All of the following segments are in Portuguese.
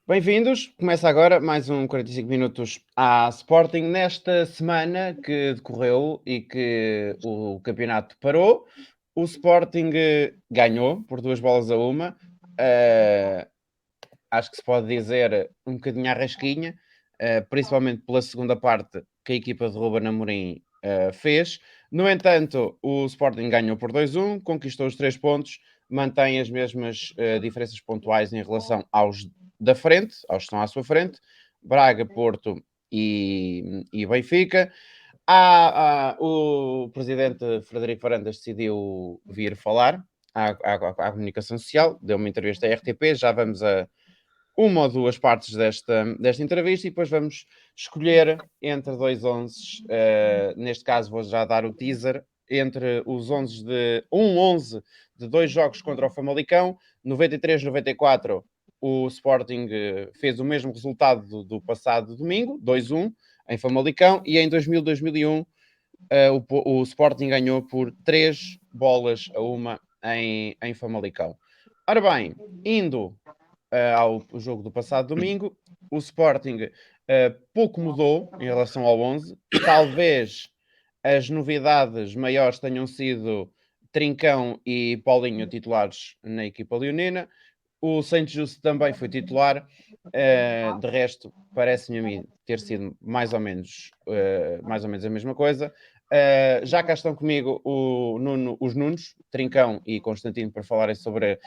Bem-vindos. Começa agora mais um 45 minutos à Sporting. Nesta semana que decorreu e que o campeonato parou, o Sporting ganhou por 2 bolas a 1. Acho que se pode dizer um bocadinho à rasquinha, principalmente pela segunda parte que a equipa de Ruben Amorim fez. No entanto, o Sporting ganhou por 2-1, conquistou os 3 pontos, mantém as mesmas diferenças pontuais em relação aos da frente, aos que estão à sua frente, Braga, Porto e Benfica. O presidente Frederico Varandas decidiu vir falar à comunicação social, deu uma entrevista à RTP, já vamos a uma ou duas partes desta entrevista e depois vamos escolher entre dois 11. Neste caso vou já dar o teaser entre os 11 de 11 de dois jogos contra o Famalicão. 93-94 o Sporting fez o mesmo resultado do passado domingo, 2-1 em Famalicão, e em 2000-2001 o Sporting ganhou por 3-1 em Famalicão. Ora bem, indo ao jogo do passado domingo, o Sporting pouco mudou em relação ao 11. Talvez as novidades maiores tenham sido Trincão e Paulinho titulares na equipa leonina. O Santos Justo também foi titular. De resto, parece-me a mim ter sido mais ou menos a mesma coisa. Já cá estão comigo os Nunos, Trincão e Constantino, para falarem sobre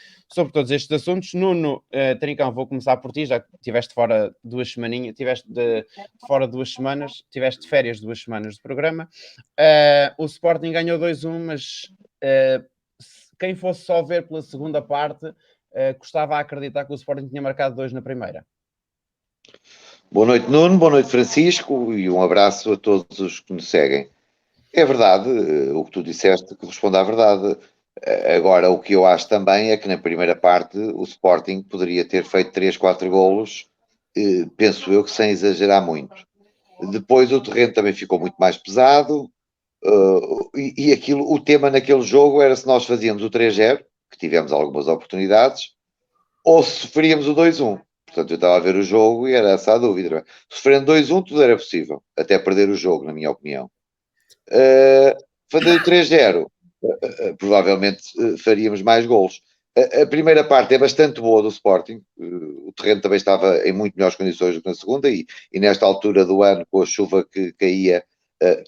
todos estes assuntos. Nuno, Trincão, vou começar por ti, já que estiveste fora 2 semaninhas, fora 2 semanas, tiveste de férias 2 semanas de programa. O Sporting ganhou 2-1, mas quem fosse só ver pela segunda parte, custava a acreditar que o Sporting tinha marcado 2 na primeira. Boa noite, Nuno. Boa noite, Francisco. E um abraço a todos os que nos seguem. É verdade, o que tu disseste corresponde à verdade. Agora, o que eu acho também é que na primeira parte o Sporting poderia ter feito 3, 4 golos, penso eu que sem exagerar muito. Depois o terreno também ficou muito mais pesado, e aquilo, o tema naquele jogo era se nós fazíamos o 3-0, que tivemos algumas oportunidades, ou se sofríamos o 2-1. Portanto, eu estava a ver o jogo e era essa a dúvida. Sofrendo 2-1, tudo era possível, até perder o jogo, na minha opinião. Fazer o 3-0, provavelmente faríamos mais golos. A primeira parte é bastante boa do Sporting, o terreno também estava em muito melhores condições do que na segunda, e nesta altura do ano, com a chuva que caía,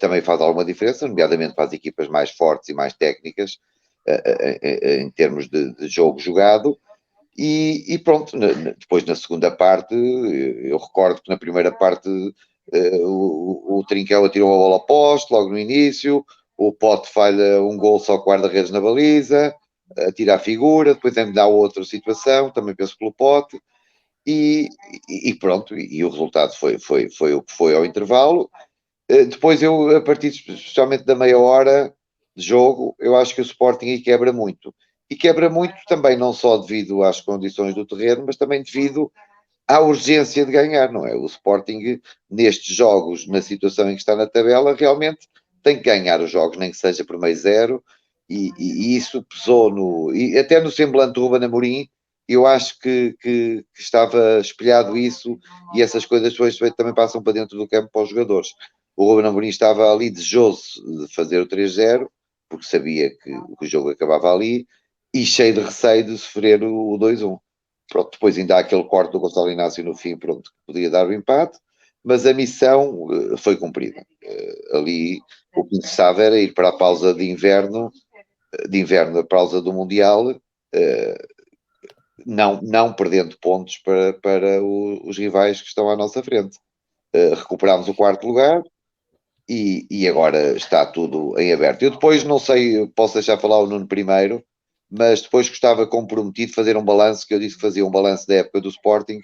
também faz alguma diferença, nomeadamente para as equipas mais fortes e mais técnicas, em termos de jogo jogado. E pronto, depois na segunda parte, eu recordo que na primeira parte o Trinquel atirou a bola ao poste logo no início, o Pote falha um gol só com guarda-redes na baliza, atira a figura, depois ainda dá outra situação, também penso pelo Pote, e pronto, e o resultado foi o que foi ao intervalo. Depois eu, a partir especialmente da meia hora de jogo, eu acho que o Sporting aí quebra muito. E quebra muito também não só devido às condições do terreno, mas também devido à urgência de ganhar, não é? O Sporting, nestes jogos, na situação em que está na tabela, realmente tem que ganhar os jogos, nem que seja por meio zero, e isso pesou no. E até no semblante do Ruben Amorim, eu acho que estava espelhado isso, e essas coisas depois também passam para dentro do campo para os jogadores. O Ruben Amorim estava ali desejoso de fazer o 3-0, porque sabia que o jogo acabava ali, e cheio de receio de sofrer o 2-1. Pronto, depois ainda há aquele corte do Gonçalo Inácio no fim, pronto, que podia dar o empate, mas a missão foi cumprida. Ali o que interessava era ir para a pausa de inverno, a pausa do Mundial, não perdendo pontos para os rivais que estão à nossa frente. Recuperámos o quarto lugar, e agora está tudo em aberto. Eu depois, não sei, posso deixar falar o Nuno primeiro, mas depois gostava comprometido de fazer um balanço, que eu disse que fazia um balanço da época do Sporting,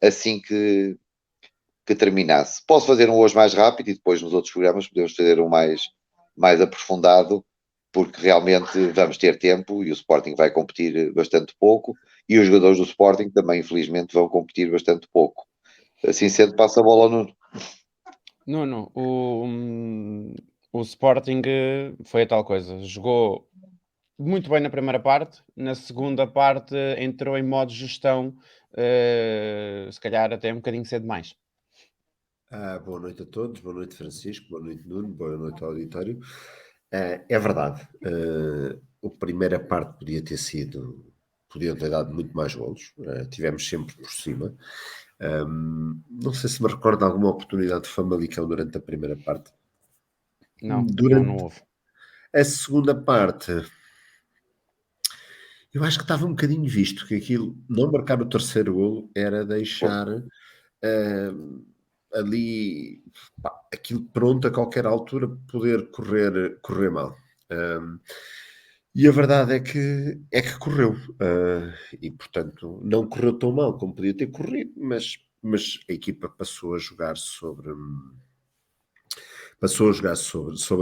assim que terminasse. Posso fazer um hoje mais rápido e depois nos outros programas podemos fazer um mais aprofundado, porque realmente vamos ter tempo e o Sporting vai competir bastante pouco, e os jogadores do Sporting também, infelizmente, vão competir bastante pouco. Assim sendo, passa a bola ao Nuno. Nuno, o Sporting foi a tal coisa. Jogou muito bem na primeira parte, na segunda parte entrou em modo gestão se calhar até um bocadinho cedo demais. Boa noite a todos, boa noite Francisco, boa noite Nuno, boa noite ao auditório. É verdade, a primeira parte podiam ter dado muito mais golos, tivemos sempre por cima. Não sei se me recordo de alguma oportunidade de Famalicão durante a primeira parte. Não, não houve. A segunda parte, eu acho que estava um bocadinho visto que aquilo, não marcar o terceiro golo era deixar ali aquilo pronto a qualquer altura poder correr mal. E a verdade é que correu. E, portanto, não correu tão mal como podia ter corrido, mas a equipa passou a jogar sobre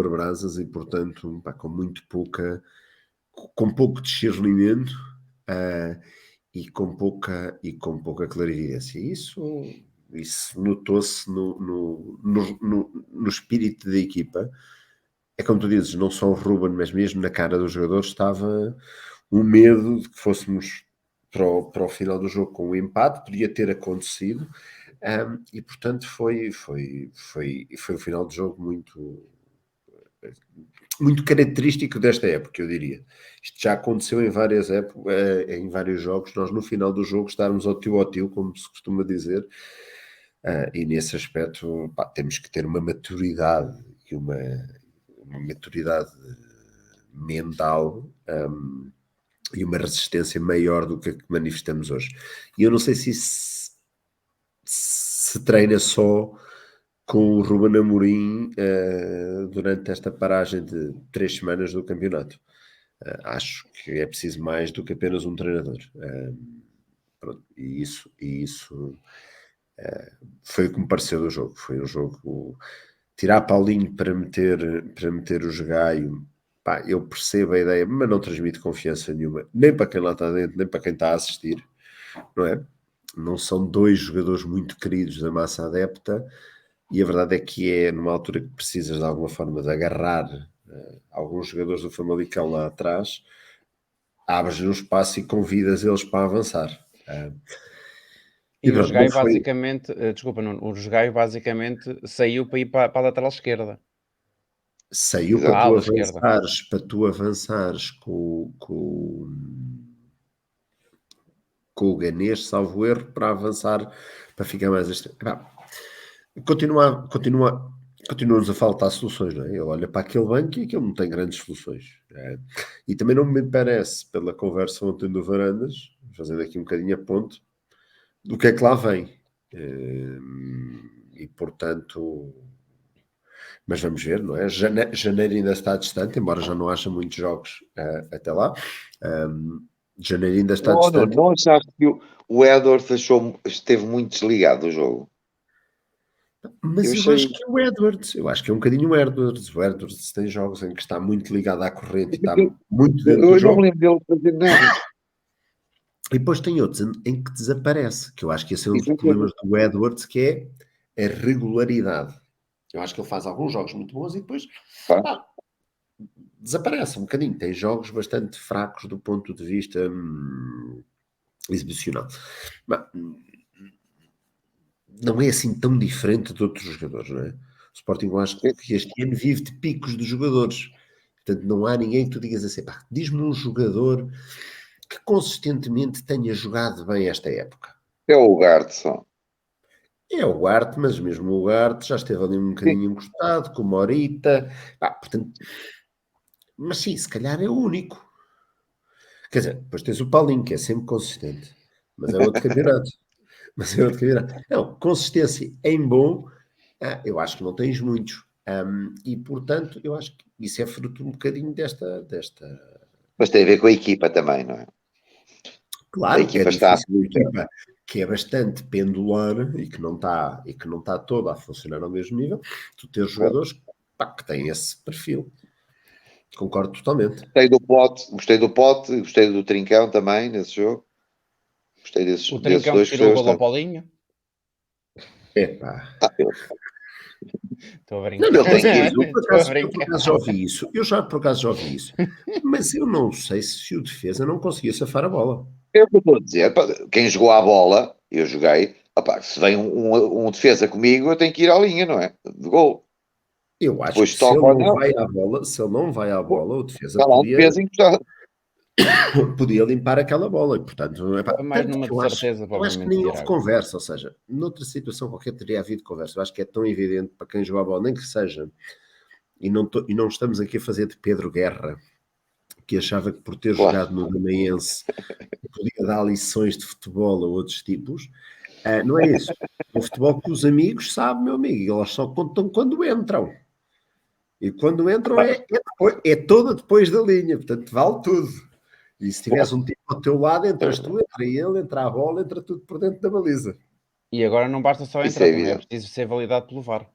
brasas e, portanto, com pouco discernimento e com pouca clarividência. Isso notou-se no espírito da equipa. É como tu dizes, não só o Ruben, mas mesmo na cara dos jogadores estava um medo de que fôssemos para o final do jogo com um empate, podia ter acontecido, e portanto foi um final de jogo muito característico desta época, eu diria. Isto já aconteceu em várias épocas, em vários jogos, nós no final do jogo estarmos ao tio, como se costuma dizer, e nesse aspecto temos que ter uma maturidade e uma maturidade mental e uma resistência maior do que a que manifestamos hoje. E eu não sei se isso se treina só com o Ruben Amorim durante esta paragem de 3 semanas do campeonato. Acho que é preciso mais do que apenas um treinador. Pronto, e isso foi o que me pareceu do jogo. Foi um jogo... Tirar Paulinho para meter o Jogaio, eu percebo a ideia, mas não transmite confiança nenhuma, nem para quem lá está dentro, nem para quem está a assistir, não é? Não são dois jogadores muito queridos da massa adepta, e a verdade é que é numa altura que precisas de alguma forma de agarrar alguns jogadores do Famalicão lá atrás, abres um espaço e convidas eles para avançar. E o Jogaio basicamente, desculpa, Nuno, o Jogaio basicamente saiu para ir para a lateral esquerda. Saiu para tu avançares com o Ganês, salvo erro, para avançar, para ficar mais continuamos a faltar soluções, não é? Ele olha para aquele banco e aquele não tem grandes soluções. E também não me parece, pela conversa ontem do Varandas, fazendo aqui um bocadinho a ponto, do que é que lá vem. E portanto, mas vamos ver, não é? Janeiro ainda está distante, embora já não haja muitos jogos até lá. Janeiro ainda está distante. Não achaste que o Edward esteve muito desligado do jogo? Mas eu acho que é o Edwards. Eu acho que é um bocadinho o Edwards. O Edwards tem jogos em que está muito ligado à corrente e está muito dentro do jogo. Eu não me lembro dele fazer nada. E depois tem outros em que desaparece, que eu acho que esse é um dos problemas do Edwards, que é a regularidade. Eu acho que ele faz alguns jogos muito bons e depois desaparece um bocadinho. Tem jogos bastante fracos do ponto de vista exibicional. Mas, não é assim tão diferente de outros jogadores, não é? O Sporting, eu acho que este ano vive de picos de jogadores. Portanto, não há ninguém que tu digas assim, diz-me um jogador que consistentemente tenha jogado bem esta época. É o Ugarte só. É o Ugarte, mas mesmo o Ugarte já esteve ali um bocadinho encostado, com o Morita. Portanto, mas sim, se calhar é o único. Quer dizer, depois tens o Paulinho, que é sempre consistente. Mas é outro campeonato. Não, consistência em bom, eu acho que não tens muitos. E, portanto, eu acho que isso é fruto um bocadinho desta... Mas tem a ver com a equipa também, não é? Claro, que é difícil, uma equipa que é bastante pendular e que não está toda a funcionar ao mesmo nível, tu tens jogadores que têm esse perfil. Concordo totalmente. Gostei do Pote, gostei do Trincão também nesse jogo. Gostei desses o Trincão dois. Tirou o golo ao Paulinho. Epá. Estou a brincar. Não, eu por acaso já ouvi isso. Mas eu não sei se o defesa não conseguia safar a bola. É o que eu estou a dizer. Pá, quem jogou à bola, eu joguei. Opá, se vem um defesa comigo, eu tenho que ir à linha, não é? De gol. Eu acho Depois que se toca ele ou não não, vai à bola, se ele não vai à bola, o defesa está lá um defesa encostado. podia limpar aquela bola. E, portanto, Estava mais tanto numa que de certeza, eu acho que provavelmente, nem houve Tiago. conversa. Ou seja, noutra situação qualquer teria havido conversa. Eu acho que é tão evidente para quem joga a bola, nem que seja. E não estamos aqui a fazer de Pedro Guerra, que achava que por ter Claro. jogado no Damaense podia dar lições de futebol a outros tipos. Não é isso. O futebol que os amigos sabem, meu amigo, eles só contam quando entram. E quando entram é toda depois da linha, portanto vale tudo. E se tiveres um tipo ao teu lado, entras tu, entra ele, entra a bola, entra tudo por dentro da baliza. E agora não basta só Isso é entrar, também é evidente. preciso ser validado pelo VAR.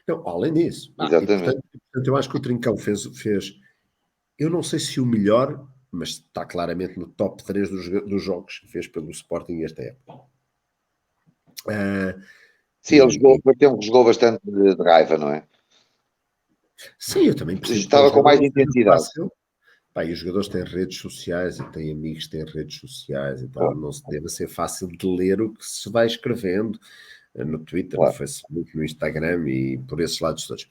Não, além disso. E Exatamente. portanto, eu acho que o Trincão fez, eu não sei se o melhor, mas está claramente no top 3 dos jogos que fez pelo Sporting esta época. Sim, ele jogou, foi tempo que jogou bastante de raiva, não é? Sim, eu também percebo que é um Estava com jogador mais não seja intensidade. fácil. Pá, e os jogadores têm redes sociais e têm amigos que têm redes sociais, então Claro. não se deve ser fácil de ler o que se vai escrevendo no Twitter, Claro. no Facebook, no Instagram e por esses lados todos.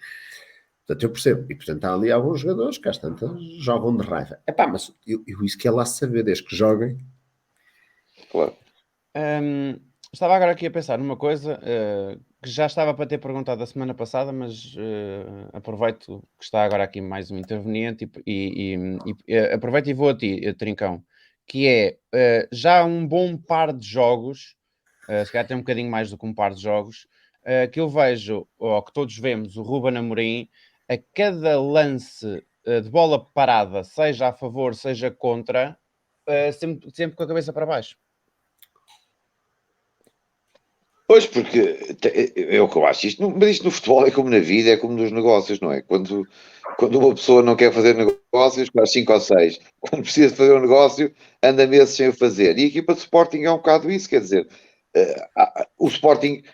Portanto, eu percebo. E, portanto, há ali alguns jogadores que às tantas jogam de raiva. Epá, mas eu isso que é lá saber, desde que joguem. Claro. Estava agora aqui a pensar numa coisa que já estava para ter perguntado a semana passada, mas aproveito que está agora aqui mais um interveniente e aproveito e vou a ti, Trincão, que é já um bom par de jogos, se calhar tem um bocadinho mais do que um par de jogos, que eu vejo, ou que todos vemos, o Ruben Amorim, a cada lance de bola parada, seja a favor, seja contra, sempre com a cabeça para baixo. Pois, porque é o que eu acho. Mas isto no futebol é como na vida, é como nos negócios, não é? Quando uma pessoa não quer fazer negócios, faz 5 ou 6. Quando precisa de fazer um negócio, anda meses sem o fazer. E a equipa de Sporting é um bocado isso, quer dizer, o Sporting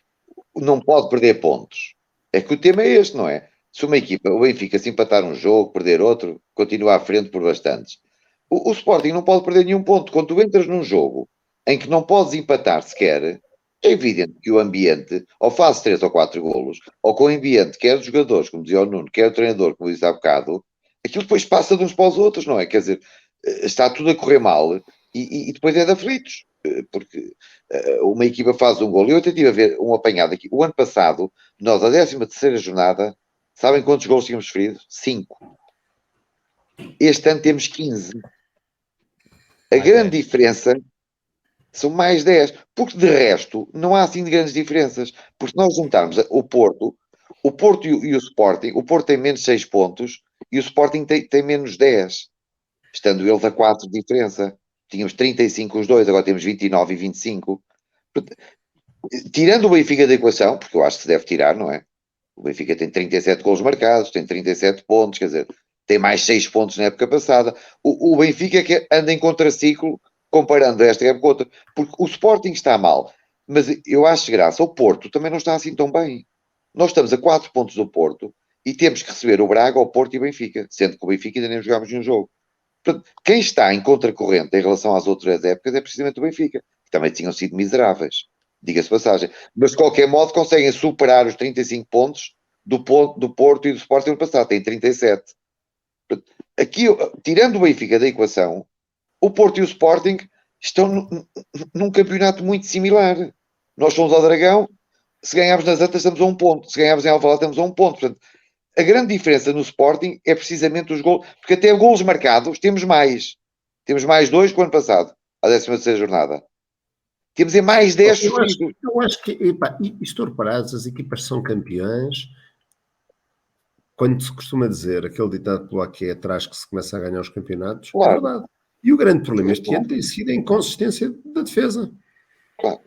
não pode perder pontos. É que o tema é este, não é? Se uma equipa, o Benfica, se empatar um jogo, perder outro, continua à frente por bastantes. O Sporting não pode perder nenhum ponto. Quando tu entras num jogo em que não podes empatar sequer, é evidente que o ambiente, ou faz 3 ou 4 golos, ou com o ambiente, quer dos jogadores, como dizia o Nuno, quer o treinador, como disse há bocado, aquilo depois passa de uns para os outros, não é? Quer dizer, está tudo a correr mal e depois é de aflitos, porque uma equipa faz um golo. Eu até estive a ver um apanhado aqui. O ano passado, nós, a 13ª jornada, sabem quantos golos tínhamos sofrido? 5. Este ano temos 15. A grande diferença são mais 10, porque de resto não há assim de grandes diferenças. Porque se nós juntarmos o Porto e o Sporting, o Porto tem menos 6 pontos e o Sporting tem menos 10, estando eles a 4 de diferença. Tínhamos 35 os dois, agora temos 29 e 25. Tirando o Benfica da equação, porque eu acho que se deve tirar, não é? O Benfica tem 37 golos marcados, tem 37 pontos, quer dizer, tem mais 6 pontos na época passada. O Benfica é que anda em contraciclo comparando esta época com outra, porque o Sporting está mal, mas eu acho graça, o Porto também não está assim tão bem. Nós estamos a 4 pontos do Porto e temos que receber o Braga, o Porto e o Benfica, sendo que o Benfica ainda nem jogámos nenhum jogo. Portanto, quem está em contracorrente em relação às outras épocas é precisamente o Benfica, que também tinham sido miseráveis, diga-se passagem. Mas de qualquer modo conseguem superar os 35 pontos do Porto e do Sporting no passado, tem 37. Aqui, tirando o Benfica da equação, o Porto e o Sporting estão num campeonato muito similar. Nós somos ao Dragão, se ganharmos nas Antas estamos a 1 ponto, se ganharmos em Alvalade estamos a 1 ponto. Portanto, a grande diferença no Sporting é precisamente os golos, porque até golos marcados temos mais. Temos mais 2 que o ano passado, à 13ª jornada. Temos mais 10 sofridos. Eu acho que, epá, e estou reparado, as equipas são campeãs. Quando se costuma dizer aquele ditado pelo aqui é atrás que se começa a ganhar os campeonatos, Claro. é verdade. E o grande problema este Claro. ano tem sido a inconsistência da defesa. Claro.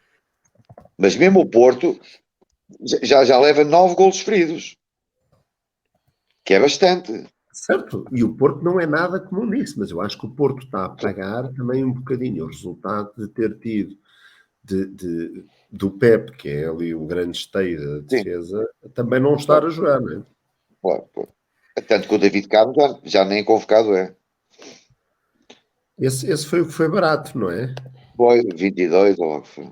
Mas mesmo o Porto já leva 9 golos sofridos, que é bastante. Certo, e o Porto não é nada comum nisso, mas eu acho que o Porto está a pagar também um bocadinho o resultado de ter tido do Pep, que é ali o grande esteio da defesa, também não estar a jogar, não é? Claro. Tanto que o David Carlos já nem convocado é. Esse foi o que foi barato, não é? Foi 22 ou logo foi.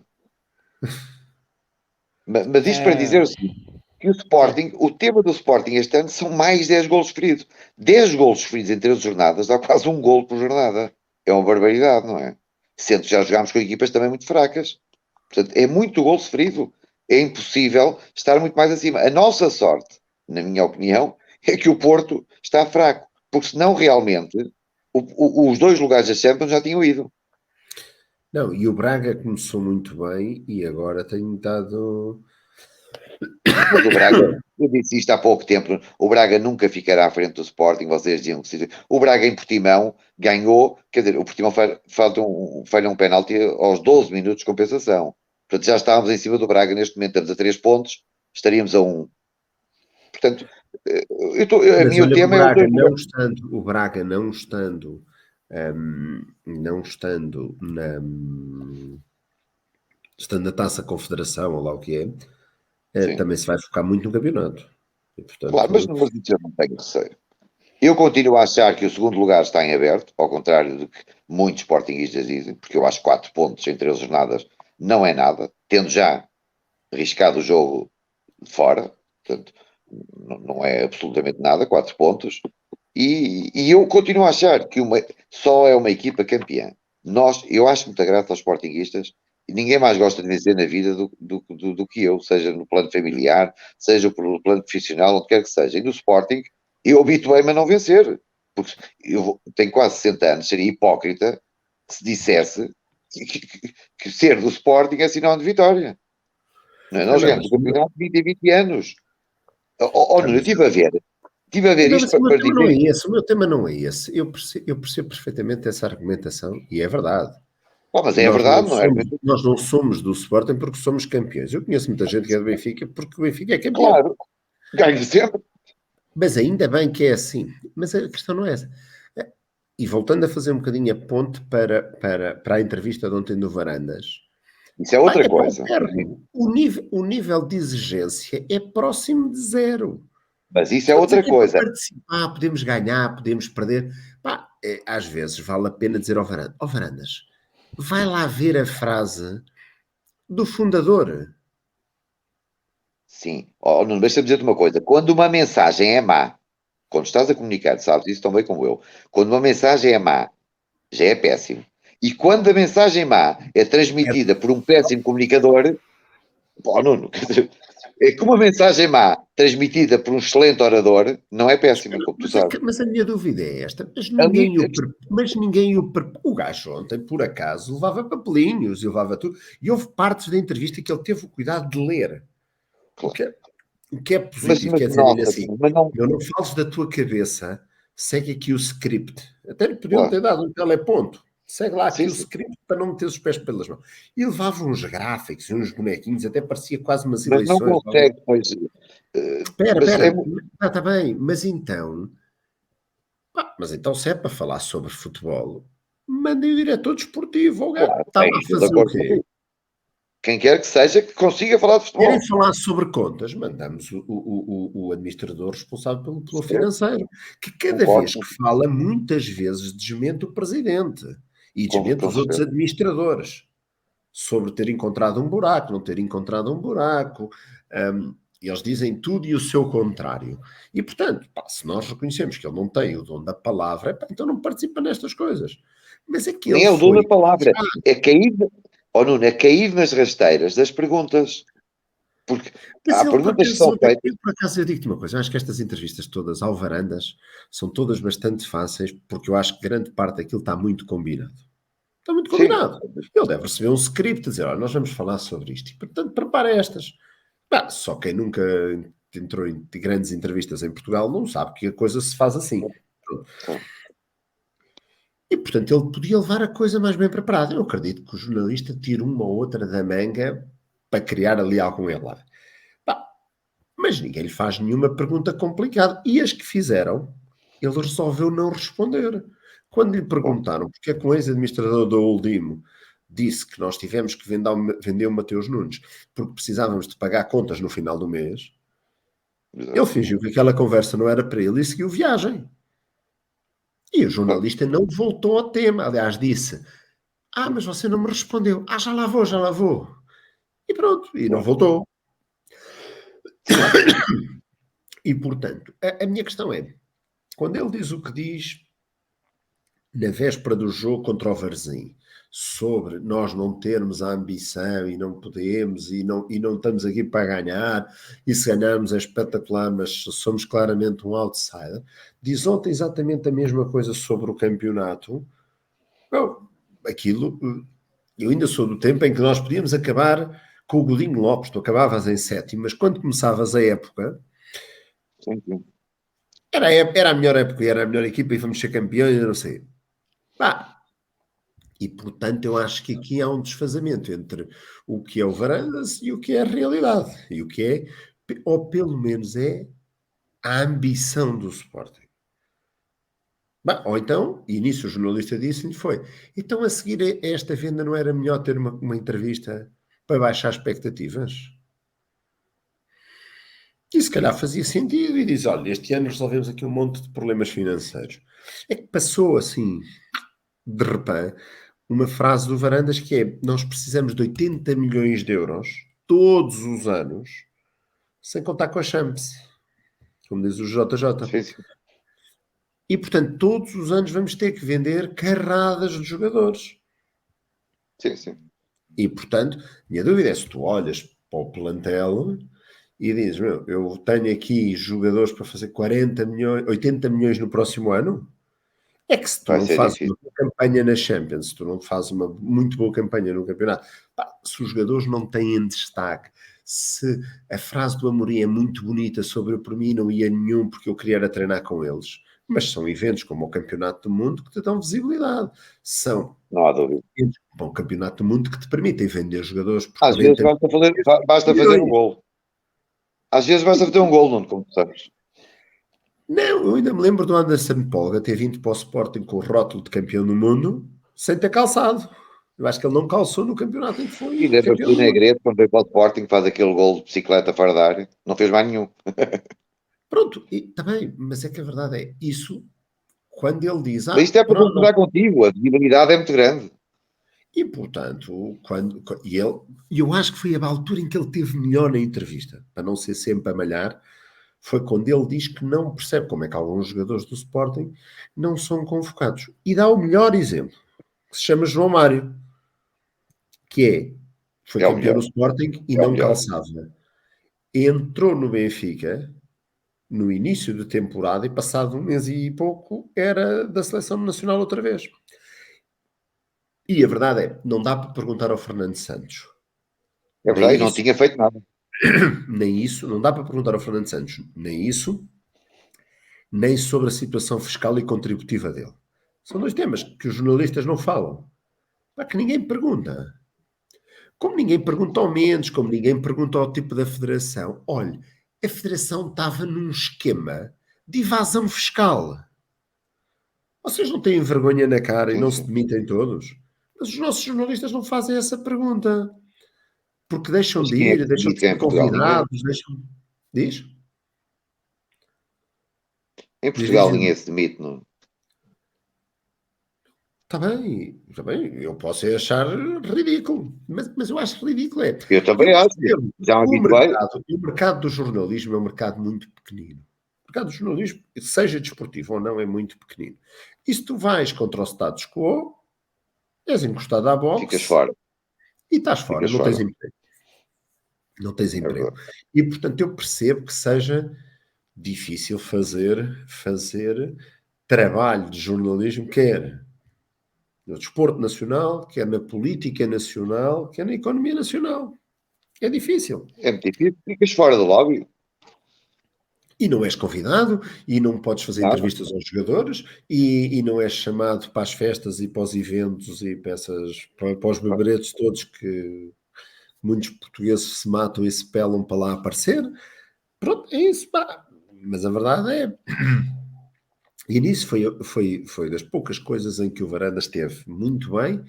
Mas isto para dizer o seguinte, que o Sporting, o tema do Sporting este ano são mais 10 golos sofridos. 10 golos sofridos em 13 jornadas dá quase um golo por jornada. É uma barbaridade, não é? Sendo que já jogámos com equipas também muito fracas. Portanto, é muito golo sofrido. É impossível estar muito mais acima. A nossa sorte, na minha opinião, é que o Porto está fraco. Porque senão realmente os dois lugares da Champions já tinham ido. Não, e o Braga começou muito bem e agora tem estado... Mas o Braga, eu disse isto há pouco tempo, o Braga nunca ficará à frente do Sporting, vocês diziam que o Braga em Portimão ganhou, quer dizer, o Portimão falha um penalti aos 12 minutos de compensação. Portanto, já estávamos em cima do Braga, neste momento estamos a 3 pontos, estaríamos a 1. Portanto, a Mas minha olha, tema é o dois. o Braga não estando na estando na Taça Confederação, ou lá o que é, Sim, também se vai focar muito no campeonato. E, claro, mas portanto, isso eu não tenho receio. Eu continuo a achar que o segundo lugar está em aberto, ao contrário do que muitos sportinguistas dizem, porque eu acho que 4 pontos em 13 jornadas não é nada, tendo já arriscado o jogo de fora, portanto, não é absolutamente nada, 4 pontos, e eu continuo a achar que só é uma equipa campeã. Eu acho muito grato aos sportinguistas, e ninguém mais gosta de vencer na vida do que eu, seja no plano familiar, seja no plano profissional, onde quer que seja. E no Sporting, eu habituei-me a não vencer, porque eu tenho quase 60 anos, seria hipócrita se dissesse que ser do Sporting é sinal de vitória. Não é? não, Nós não, ganhamos mas, o campeonato de 20 em 20 anos. não, Nuno, eu mas, estive a ver não, isto mas o meu para tema não é dizer. esse, o meu tema não é esse. Eu percebo perfeitamente essa argumentação e é verdade. Pá, mas é Nós não verdade, não é? somos, nós não somos do Sporting porque somos campeões. Eu conheço muita gente que é do Benfica porque o Benfica é campeão. Claro, ganho sempre. Mas ainda bem que é assim. Mas a questão não é essa. E voltando a fazer um bocadinho a ponte para a entrevista de ontem do Varandas, Isso é pá, outra é pau coisa. perto. O nível de exigência é próximo de zero. Mas isso é Estamos outra aqui para coisa. participar, podemos ganhar, podemos perder. Pá, às vezes vale a pena dizer ao Varandas, Varandas, vai lá ver a frase do fundador. Sim. Oh, não deixa-me dizer-te uma coisa. Quando uma mensagem é má, quando estás a comunicar, sabes isso tão bem como eu, quando uma mensagem é má, já é péssimo. E quando a mensagem má é É, transmitida por um péssimo comunicador, pô, Nuno, quer dizer, é que uma mensagem má transmitida por um excelente orador não é péssima, como tu sabes. mas a minha dúvida é esta, Ali, mas ninguém o gajo ontem, por acaso, levava papelinhos e levava tudo, e houve partes da entrevista que ele teve o cuidado de ler, o claro. que é, o que é Mas, positivo, quer dizer-lhe nossa, assim, mas não, eu não fales da tua cabeça, segue aqui o script, até lhe podiam claro. ter dado um teleponto, segue lá aqui Sim, o sim. script para não meter os pés pelas mãos, e levava uns gráficos, uns bonequinhos, até parecia quase umas Mas não eleições. consegue, pois. Espera, Mas é, espera, está bem, mas então se é para falar sobre futebol, mandem o diretor desportivo, o gajo claro, estava é a isso, de fazer o acordo quê? contigo. Quem quer que seja que consiga falar de Querem futebol. falar sobre contas, mandamos o administrador responsável pelo financeiro, que cada vez Concordo, que fala, muitas vezes desmente o presidente e desmente com os outros certeza. administradores sobre ter encontrado um buraco, não ter encontrado um buraco. Eles dizem tudo e o seu contrário. E, portanto, pá, se nós reconhecemos que ele não tem o dom da palavra, pá, então não participa nestas coisas. Mas é que Nem ele é o dom da foi... palavra. É cair, oh, Nuno, é cair nas rasteiras das perguntas. Porque Mas há ele, por perguntas que acaso, são feitas. eu digo-te uma coisa, eu acho que estas entrevistas todas ao Varandas são todas bastante fáceis, porque eu acho que grande parte daquilo está muito combinado. Está muito Sim, combinado. Ele deve receber um script a dizer, olha, nós vamos falar sobre isto. E, portanto, prepara estas. Pá, só quem nunca entrou em grandes entrevistas em Portugal não sabe que a coisa se faz assim. Pronto. claro. E, portanto, ele podia levar a coisa mais bem preparada. Eu acredito que o jornalista tire uma ou outra da manga para criar ali algum elado. Pá, mas ninguém lhe faz nenhuma pergunta complicada. E as que fizeram, ele resolveu não responder. Quando lhe Bom, perguntaram porque é que o ex-administrador da Oldimo disse que nós tivemos que vender o Mateus Nunes porque precisávamos de pagar contas no final do mês, ele exato. fingiu que aquela conversa não era para ele e seguiu viagem. E o jornalista não voltou ao tema. Aliás, disse: mas você não me respondeu. Já lá vou, já lá vou. E pronto, e não voltou. E, portanto, a minha questão é, quando ele diz o que diz na véspera do jogo contra o Varzim, sobre nós não termos a ambição e não podemos e não estamos aqui para ganhar, e se ganharmos é espetacular, mas somos claramente um outsider, diz ontem exatamente a mesma coisa sobre o campeonato. Bom, aquilo, eu ainda sou do tempo em que nós podíamos acabar com o Godinho Lopes, tu acabavas em sétimo, mas quando começavas a época, era a melhor época, era a melhor equipa e vamos ser campeões, eu não sei. E, portanto, eu acho que aqui há um desfazamento entre o que é o Varandas e o que é a realidade. E o que é, ou pelo menos é, a ambição do Sporting. Ou então, e nisso o jornalista disse-lhe, foi, então a seguir a esta venda não era melhor ter uma entrevista para baixar expectativas? E se calhar fazia sentido e diz, olha, este ano resolvemos aqui um monte de problemas financeiros. É que passou assim, de repente, uma frase do Varandas que é, nós precisamos de 80 milhões de euros todos os anos, sem contar com a Champs, como diz o JJ. Sim, sim. E, portanto, todos os anos vamos ter que vender carradas de jogadores. Sim, sim. E, portanto, minha dúvida é se tu olhas para o plantel e dizes, eu tenho aqui jogadores para fazer 40 milhões, 80 milhões no próximo ano. É que se tu não fazes uma boa campanha na Champions, se tu não fazes uma muito boa campanha no campeonato, se os jogadores não têm destaque, se a frase do Amorim é muito bonita sobre eu por mim não ia nenhum porque eu queria era treinar com eles, mas são eventos como o Campeonato do Mundo que te dão visibilidade. Não há dúvida. Bom, o Campeonato do Mundo que te permitem vender jogadores por às vezes basta fazer um gol. Às vezes basta fazer um gol, não, como tu sabes. Não, eu ainda me lembro do Anderson Polga ter vindo para o Sporting com o rótulo de campeão do mundo sem ter calçado. Eu acho que ele não calçou no campeonato em que foi. E lembra-se do Negrete, quando veio para o Sporting, faz aquele gol de bicicleta fora da área. Não fez mais nenhum. Pronto, está bem, mas é que a verdade é isso. Quando ele diz... Mas isto é para concordar contigo. A visibilidade é muito grande. E, portanto, eu acho que foi a altura em que ele teve melhor na entrevista, para não ser sempre a malhar, foi quando ele diz que não percebe como é que alguns jogadores do Sporting não são convocados. E dá o melhor exemplo, que se chama João Mário, que foi campeão no Sporting e não calçava. Entrou no Benfica no início de temporada e passado um mês e pouco era da seleção nacional outra vez. E a verdade é, não dá para perguntar ao Fernando Santos. É verdade, não tinha feito nada. Nem isso, não dá para perguntar ao Fernando Santos, nem isso, nem sobre a situação fiscal e contributiva dele. São dois temas que os jornalistas não falam. Que ninguém pergunta. Como ninguém pergunta ao Mendes, como ninguém pergunta ao tipo da federação. Olha, a federação estava num esquema de evasão fiscal. Vocês não têm vergonha na cara e não se demitem todos? Mas os nossos jornalistas não fazem essa pergunta. Porque deixam de ir, deixam de ser convidados, deixam... Diz? Em Portugal ninguém se demite, não? Está bem, eu posso achar ridículo, mas eu acho ridículo. Eu também acho. O mercado do jornalismo é um mercado muito pequenino. O mercado do jornalismo, seja desportivo ou não, é muito pequenino. E se tu vais contra o status quo, és encostado à boxe... Ficas fora. E estás fora, não tens emprego. Não tens emprego. E, portanto, eu percebo que seja difícil fazer trabalho de jornalismo, quer no desporto nacional, quer na política nacional, quer na economia nacional. É difícil. É muito difícil. Ficas fora do lobby. E não és convidado, e não podes fazer entrevistas aos jogadores, e não és chamado para as festas e para os eventos e para os beberetos todos que muitos portugueses se matam e se pelam para lá aparecer. Pronto, é isso. Mas a verdade é... E nisso foi das poucas coisas em que o Varandas esteve muito bem.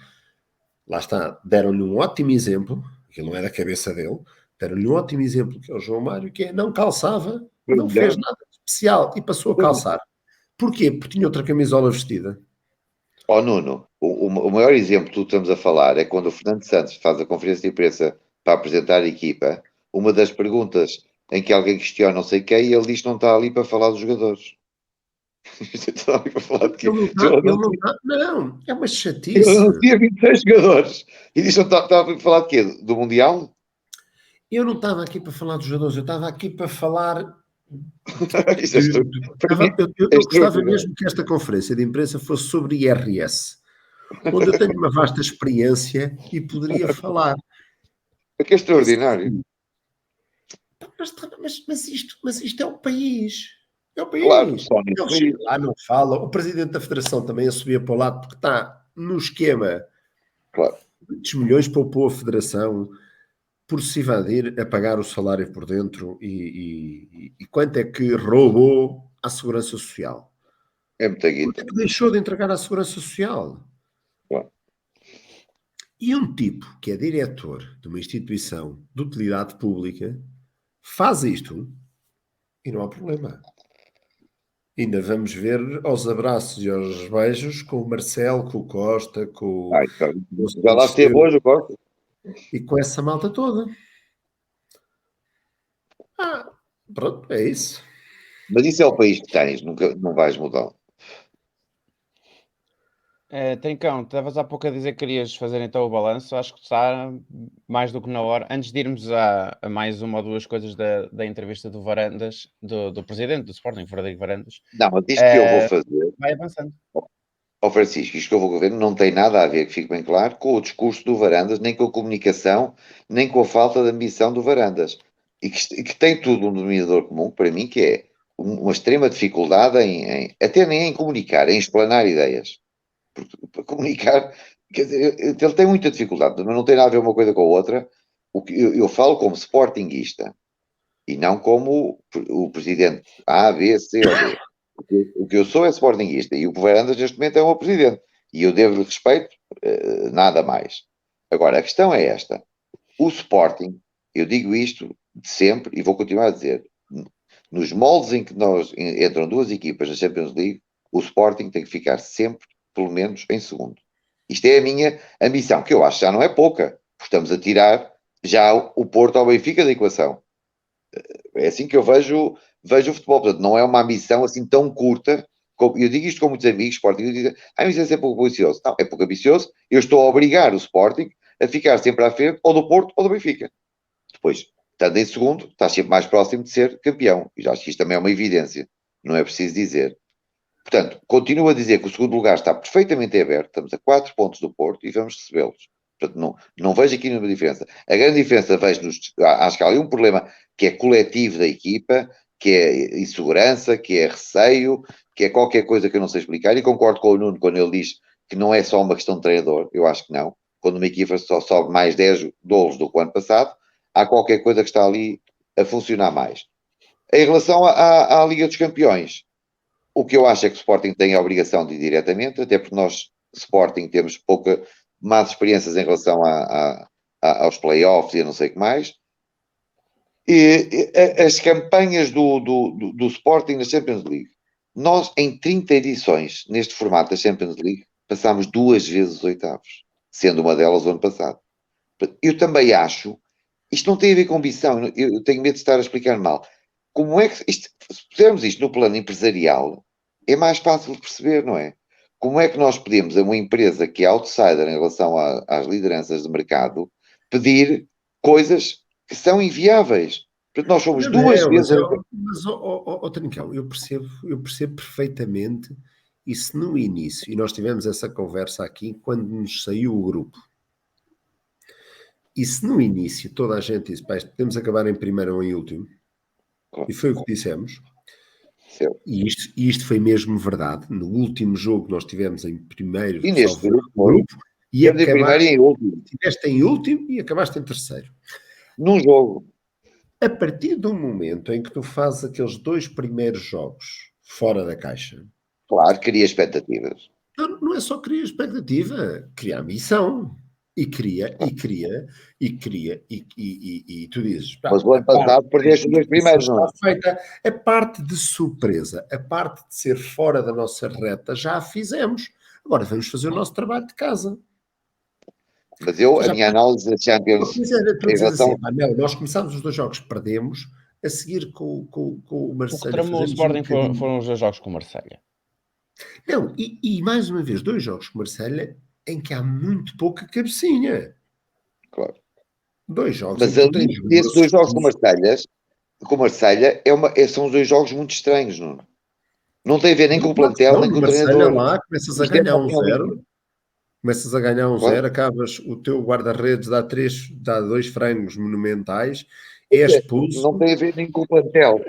Lá está, deram-lhe um ótimo exemplo, que não é da cabeça dele, deram-lhe um ótimo exemplo, que é o João Mário, que não calçava, não fez nada de especial e passou a calçar. Porquê? Porque tinha outra camisola vestida. Ó Nuno, o maior exemplo que estamos a falar é quando o Fernando Santos faz a conferência de imprensa para apresentar a equipa, uma das perguntas em que alguém questiona não sei quem, e ele diz que não está ali para falar dos jogadores. Está ali para falar de quê? Ele não está. Não, é uma Ele chatice. anuncia 26 jogadores e diz que não está a falar de quê? Do Mundial? Eu não estava aqui para falar dos jogadores, eu estava aqui para falar. Isso é para mim, Eu gostava mesmo que esta conferência de imprensa fosse sobre IRS, onde eu tenho uma vasta experiência e poderia falar. É que é extraordinário. Mas isto é o país. É o Claro, país. só nisso Ele aí. chega lá, não fala. O presidente da federação também a subir para o lado porque está no esquema. Claro. Muitos milhões poupou a federação por se evadir a pagar o salário por dentro e quanto é que roubou à Segurança Social? É muita Quanto guita. é que deixou de entregar à Segurança Social? Claro. E um tipo que é diretor de uma instituição de utilidade pública faz isto e não há problema. Ainda vamos ver aos abraços e aos beijos com o Marcelo, com o Costa, com Então, o já lá esteve hoje o Costa. e com essa malta toda. Pronto, é isso. Mas isso é o país que tens, nunca, não vais mudar. Trincão, estavas há pouco a dizer que querias fazer então o balanço. Acho que está mais do que na hora. Antes de irmos a mais uma ou duas coisas da entrevista do Varandas, do presidente do Sporting, Frederico Varandas, Não, mas isto que eu vou fazer, vai avançando. ó Francisco, isto que eu vou governo não tem nada a ver, que fique bem claro, com o discurso do Varandas, nem com a comunicação, nem com a falta de ambição do Varandas. E que tem tudo um denominador comum, para mim, que é uma extrema dificuldade até nem em comunicar, em explanar ideias. Porque para comunicar, quer dizer, ele tem muita dificuldade, mas não tem nada a ver uma coisa com a outra. O que eu falo como sportinguista e não como o presidente A, B, C ou D. O que eu sou é sportinguista e o Varandas neste momento é o meu presidente e eu devo-lhe respeito, nada mais. Agora, a questão é esta: o Sporting, eu digo isto de sempre e vou continuar a dizer, nos moldes em que entram duas equipas na Champions League, o Sporting tem que ficar sempre, pelo menos, em segundo. Isto é a minha ambição, que eu acho que já não é pouca, porque estamos a tirar já o Porto ao Benfica da equação. É assim que eu vejo o futebol. Portanto, não é uma ambição assim tão curta. Eu digo isto com muitos amigos, Sporting, eu digo, mas isso é pouco ambicioso. Não, é pouco ambicioso. Eu estou a obrigar o Sporting a ficar sempre à frente ou do Porto ou do Benfica. Depois, estando em segundo, está sempre mais próximo de ser campeão. E já acho que isto também é uma evidência. Não é preciso dizer. Portanto, continuo a dizer que o segundo lugar está perfeitamente aberto. Estamos a 4 pontos do Porto e vamos recebê-los. Portanto, não vejo aqui nenhuma diferença. A grande diferença acho que há ali um problema que é coletivo da equipa, que é insegurança, que é receio, que é qualquer coisa que eu não sei explicar, e concordo com o Nuno quando ele diz que não é só uma questão de treinador, eu acho que não. Quando uma equipa só sobe mais 10 golos do que o ano passado, há qualquer coisa que está ali a funcionar mais. Em relação à Liga dos Campeões, o que eu acho é que o Sporting tem a obrigação de ir diretamente, até porque nós, Sporting, temos pouca más experiências em relação aos playoffs e a não sei o que mais. E as campanhas do Sporting na Champions League. Nós, em 30 edições neste formato da Champions League, passámos 2 vezes os oitavos, sendo uma delas o ano passado. Eu também acho, isto não tem a ver com ambição, eu tenho medo de estar a explicar mal. Como é que, se pusermos isto no plano empresarial, é mais fácil de perceber, não é? Como é que nós podemos, a uma empresa que é outsider em relação às lideranças de mercado, pedir coisas que são inviáveis? Portanto, nós somos duas vezes. Trincão, eu percebo perfeitamente. E se no início, e nós tivemos essa conversa aqui quando nos saiu o grupo, e se no início toda a gente disse, podemos acabar em primeiro ou em último, e foi o que dissemos, e isto foi mesmo verdade. No último jogo nós tivemos em primeiro e neste grupo e acabaste em último. Tiveste em último e acabaste em terceiro. Num jogo. A partir do momento em que tu fazes aqueles 2 primeiros jogos fora da caixa, claro, cria expectativas. Não é só criar expectativa, criar ambição. E tu dizes, pá, Mas o ano passado perdeste os dois primeiros, não é? está feita. A parte de surpresa, a parte de ser fora da nossa reta, já a fizemos. Agora vamos fazer o nosso trabalho de casa. Mas a minha análise da Champions Tu em dizes assim, relação. pá, não, nós começámos os 2 jogos, perdemos, a seguir com o O que Marselha tramou o fazemos Sporting bocadinho. foram os 2 jogos com o Marselha. Não, e mais uma vez, 2 jogos com o Marselha em que há muito pouca cabecinha. Claro. 2 jogos em Mas que tu tens esses dois jogos com jogadores. o Marselha são os 2 jogos muito estranhos, não? Não tem a ver nem com o Claro que plantel, não, nem no com o Marselha treinador. lá, começas a Isto é ganhar Premier League. 1-0, começas a ganhar 1-0, Claro. acabas, o teu guarda-redes dá 2 frangos monumentais, é expulso. Não tem a ver nem com o plantel.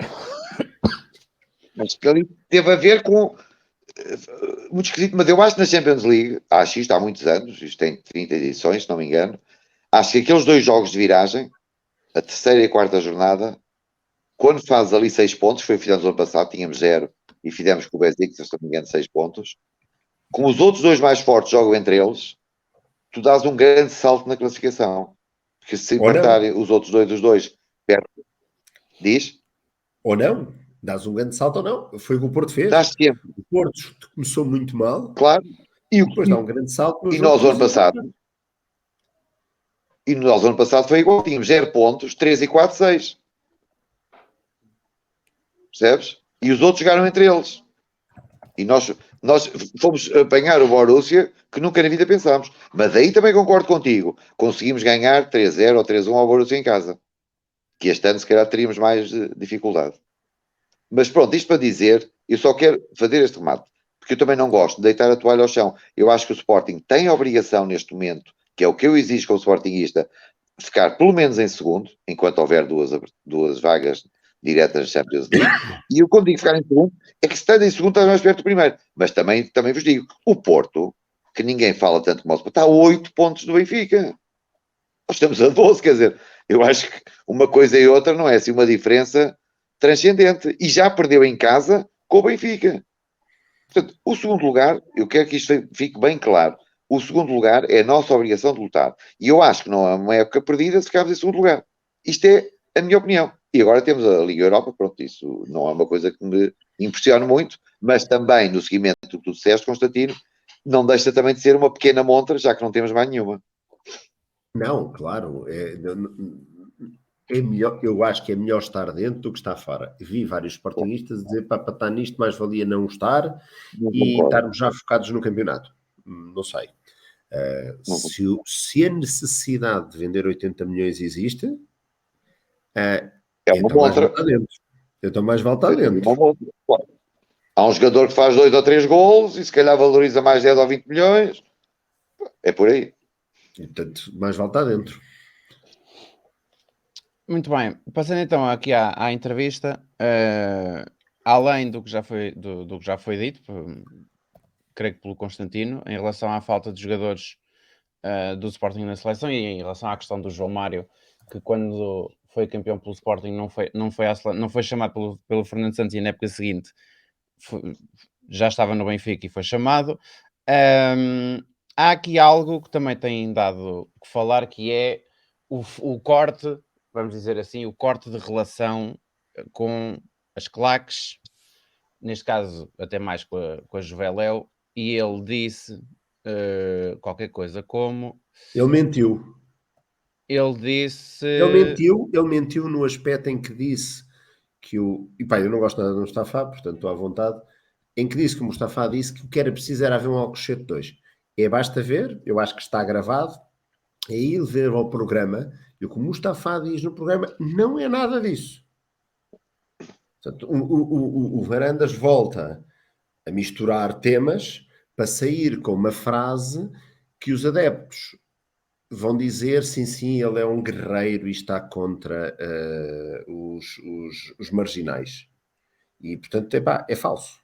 Mas que ali teve a ver com muito esquisito, mas eu acho que na Champions League, acho isto há muitos anos, isto tem 30 edições, se não me engano, acho que aqueles 2 jogos de viragem, a terceira e a quarta jornada, quando fazes ali 6 pontos, foi o que fizemos ano passado, tínhamos 0 e fizemos com o Besiktas, se não me engano, 6 pontos. Como os outros 2 mais fortes jogam entre eles, tu dás um grande salto na classificação. Porque se Ou não, empatarem os outros 2 dos 2, perto, diz, ou não, dás um grande salto ou não. Foi o que o Porto fez. dás tempo, O Porto começou muito mal, claro. E, depois dá um grande salto no e jogo. nós, ano passado, foi igual, tínhamos 0 pontos, 3 e 4, 6. Percebes? E os outros jogaram entre eles. E nós fomos apanhar o Borussia, que nunca na vida pensámos. Mas aí também concordo contigo. Conseguimos ganhar 3-0 ou 3-1 ao Borussia em casa. Que este ano, se calhar, teríamos mais dificuldade. Mas pronto, isto para dizer, eu só quero fazer este remate. Porque eu também não gosto de deitar a toalha ao chão. Eu acho que o Sporting tem a obrigação neste momento, que é o que eu exijo como Sportingista, ficar pelo menos em segundo, enquanto houver duas vagas diretas na Champions League. E eu, quando digo ficar em segundo, é que estando em segundo estás mais perto do primeiro. Mas também vos digo, o Porto, que ninguém fala tanto como o Sporting, está a 8 pontos do Benfica. Nós estamos a 12, quer dizer, eu acho que uma coisa e outra não é assim uma diferença transcendente. E já perdeu em casa com o Benfica. Portanto, o segundo lugar, eu quero que isto fique bem claro, o segundo lugar é a nossa obrigação de lutar. E eu acho que não é uma época perdida se ficarmos em segundo lugar. Isto é a minha opinião. E agora temos a Liga Europa, pronto, isso não é uma coisa que me impressiona muito, mas também no seguimento do que tu disseste, Constantino, não deixa também de ser uma pequena montra, já que não temos mais nenhuma. Não, claro, é melhor, eu acho que é melhor estar dentro do que estar fora. Vi vários sportingistas dizer para estar nisto mais valia não estar Não e concordo. estarmos já focados no campeonato. Não sei. Se a necessidade de vender 80 milhões existe, É uma então mais vale montra. estar dentro. Então mais vale estar dentro. Uma montra. Claro. Há um jogador que faz 2 ou 3 golos e se calhar valoriza mais 10 ou 20 milhões. É por aí. Portanto, mais vale estar dentro. Muito bem, passando então aqui à entrevista, além do que já foi, do que já foi dito, creio que pelo Constantino, em relação à falta de jogadores do Sporting na seleção e em relação à questão do João Mário, que quando foi campeão pelo Sporting não foi chamado pelo Fernando Santos e na época seguinte já estava no Benfica e foi chamado. Há aqui algo que também tem dado que falar, que é o corte, vamos dizer assim, o corte de relação com as claques, neste caso até mais com a Juveléu, e ele disse qualquer coisa como... Ele mentiu. Ele disse... Ele mentiu no aspecto em que disse que e pá, eu não gosto nada do Mustafa, portanto estou à vontade, em que disse que o Mustafa disse que o que era preciso era haver um Alcochete 2. Basta ver, eu acho que está gravado, aí ele ver ao programa, e o que o Mustafa diz no programa não é nada disso. Portanto, o Varandas volta a misturar temas para sair com uma frase que os adeptos vão dizer, sim, ele é um guerreiro e está contra os marginais. E, portanto, é falso.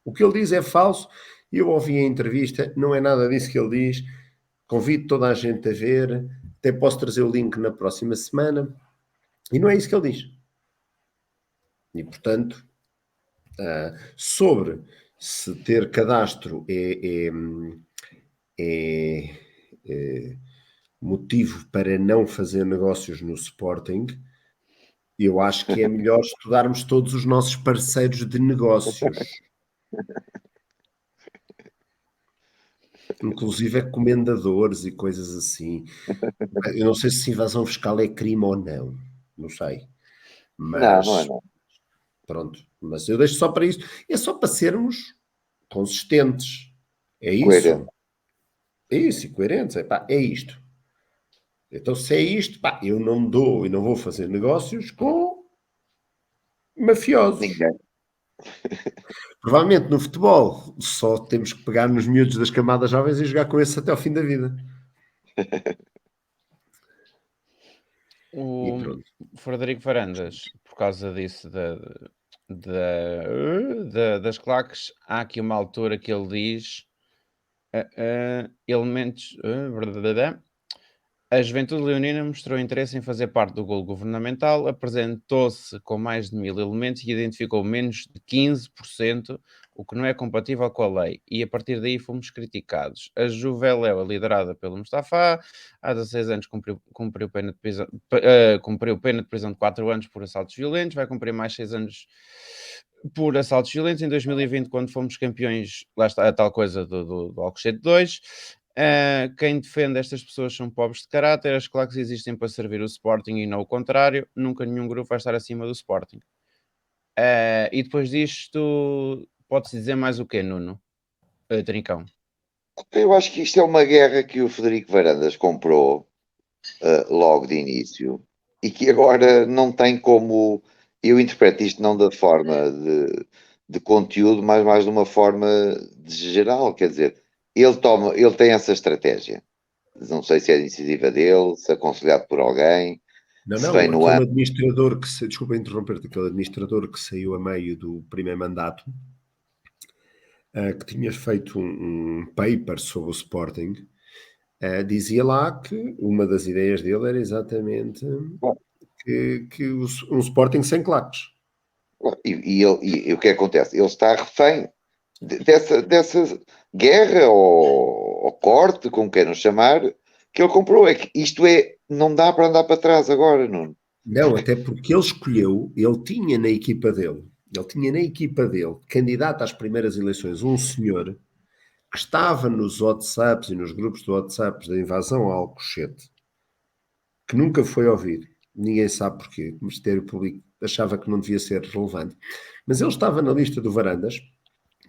O que ele diz é falso. Eu ouvi a entrevista, não é nada disso que ele diz. Convido toda a gente a ver. Até posso trazer o link na próxima semana. E não é isso que ele diz. E, portanto, sobre se ter cadastro motivo para não fazer negócios no Sporting, eu acho que é melhor estudarmos todos os nossos parceiros de negócios. Inclusive comendadores e coisas assim. Eu não sei se invasão fiscal é crime ou não. Não sei. Não é Mas não. pronto. Mas eu deixo só para isso. É só para sermos consistentes. É Coerente. isso. É isso, e coerentes. É isto. Então, se é isto, eu não me dou e não vou fazer negócios com mafiosos. Ninguém. Provavelmente no futebol só temos que pegar nos miúdos das camadas jovens e jogar com esses até ao fim da vida. E O pronto. Frederico Varandas, por causa disso das claques, há aqui uma altura que ele diz elementos. A Juventude Leonina mostrou interesse em fazer parte do golo governamental, apresentou-se com mais de 1000 elementos e identificou menos de 15%, o que não é compatível com a lei, e a partir daí fomos criticados. A Juveléu é liderada pelo Mustafa, há 16 anos cumpriu pena de prisão de 4 anos por assaltos violentos, vai cumprir mais 6 anos por assaltos violentos. Em 2020, quando fomos campeões, lá está a tal coisa do Alcochete 2. Quem defende estas pessoas são pobres de caráter, as claques existem para servir o Sporting e não o contrário, nunca nenhum grupo vai estar acima do Sporting. E depois disto, pode-se dizer mais o quê, Nuno? Trincão. Eu acho que isto é uma guerra que o Frederico Varandas comprou logo de início e que agora não tem como. Eu interpreto isto não da forma de conteúdo, mas mais de uma forma de geral. Quer dizer, ele tem essa estratégia. Não sei se é iniciativa dele, se é aconselhado por alguém, se vem Não, no aquele ano. administrador desculpa interromper-te, aquele administrador que saiu a meio do primeiro mandato, que tinha feito um paper sobre o Sporting, dizia lá que uma das ideias dele era exatamente que um Sporting sem claques. E o que acontece? Ele está refém dessa guerra ou corte, como queiram chamar, que ele comprou. É que isto não dá para andar para trás agora, não. Não, até porque ele tinha na equipa dele, candidato às primeiras eleições, um senhor que estava nos WhatsApps e nos grupos de WhatsApps da invasão ao Alcochete, que nunca foi ouvido. Ninguém sabe porquê. O Ministério Público achava que não devia ser relevante. Mas ele estava na lista do Varandas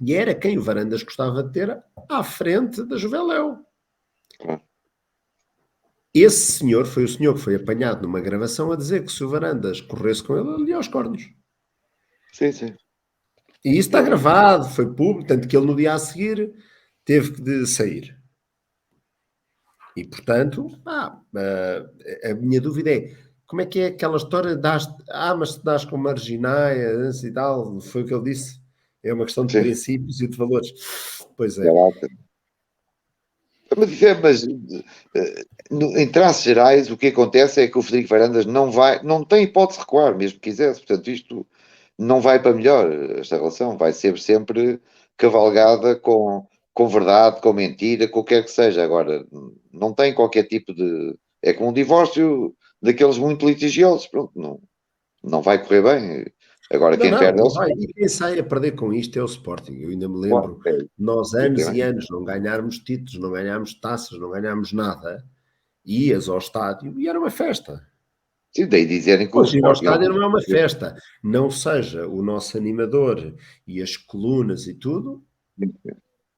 e era quem o Varandas gostava de ter à frente da Juveléu. Claro. Esse senhor foi o senhor que foi apanhado numa gravação a dizer que se o Varandas corresse com ele, ele ia aos cornos. Sim, sim. E isso está gravado, foi público, tanto que ele no dia a seguir teve de sair. E, portanto, a minha dúvida é, como é que é aquela história, mas se dás com marginais e tal, foi o que ele disse, é uma questão de Sim. princípios e de valores. Pois é. Mas em traços gerais, o que acontece é que o Frederico Varandas não tem hipótese de recuar, mesmo que quisesse. Portanto, isto não vai para melhor, esta relação. Vai ser sempre cavalgada com verdade, com mentira, com o que quer que seja. Agora, não tem qualquer tipo de. É como um divórcio daqueles muito litigiosos. Pronto, não vai correr bem. Agora, quem perde é o Não vai. Sporting. E quem sai a perder com isto é o Sporting. Eu ainda me Claro, lembro, nós anos e efetivamente. anos não ganharmos títulos, não ganharmos taças, não ganharmos nada, ias ao estádio e era uma festa. Sim, daí dizerem que o Hoje ir ao Sporting. estádio não é uma festa. Não seja o nosso animador e as colunas e tudo,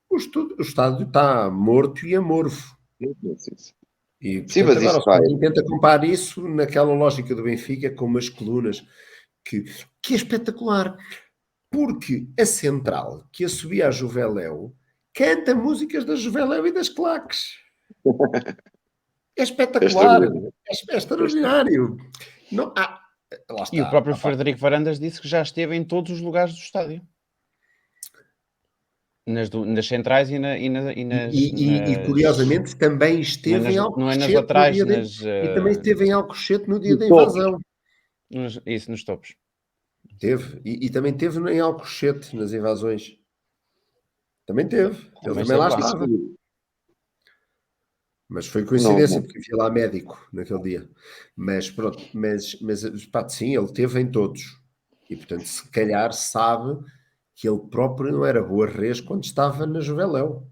o estádio está morto e amorfo. E, Sim, portanto, mas agora o isso vai. Sporting tenta comparar isso naquela lógica do Benfica com umas colunas que é espetacular. Porque a Central, que assobia a Juveléu, canta músicas da Juveléu e das claques. É É espetacular. extraordinário. É extraordinário. Não, lá E o está. próprio Frederico Varandas disse que já esteve em todos os lugares do estádio. Nas centrais e Curiosamente também não é esteve em não é nas Alcochete no laterais, dia e também esteve em Alcochete no dia da invasão. isso, nos topos. Teve. E também teve em Alcochete nas invasões. Também teve. Ele também esteve lá lá. estava. Mas foi coincidência, Não. porque havia lá médico naquele dia. Mas pronto, pá, sim, ele teve em todos. E portanto, se calhar sabe que ele próprio não era boa res quando estava na Juveléu.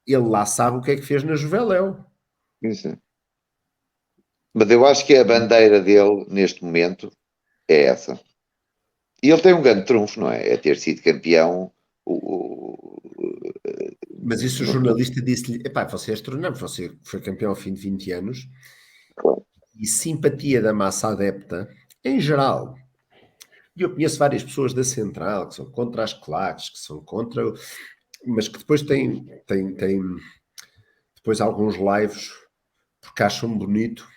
Ele lá sabe o que é que fez na Juveléu. Isso. Mas eu acho que a bandeira dele, neste momento, é essa. E ele tem um grande trunfo, não é? É ter sido campeão. Mas isso o jornalista disse-lhe: epá, você é astronauta, você foi campeão ao fim de 20 anos e simpatia da massa adepta, em geral. E eu conheço várias pessoas da Central que são contra as claques, que são contra, mas que depois têm depois alguns lives porque acham bonito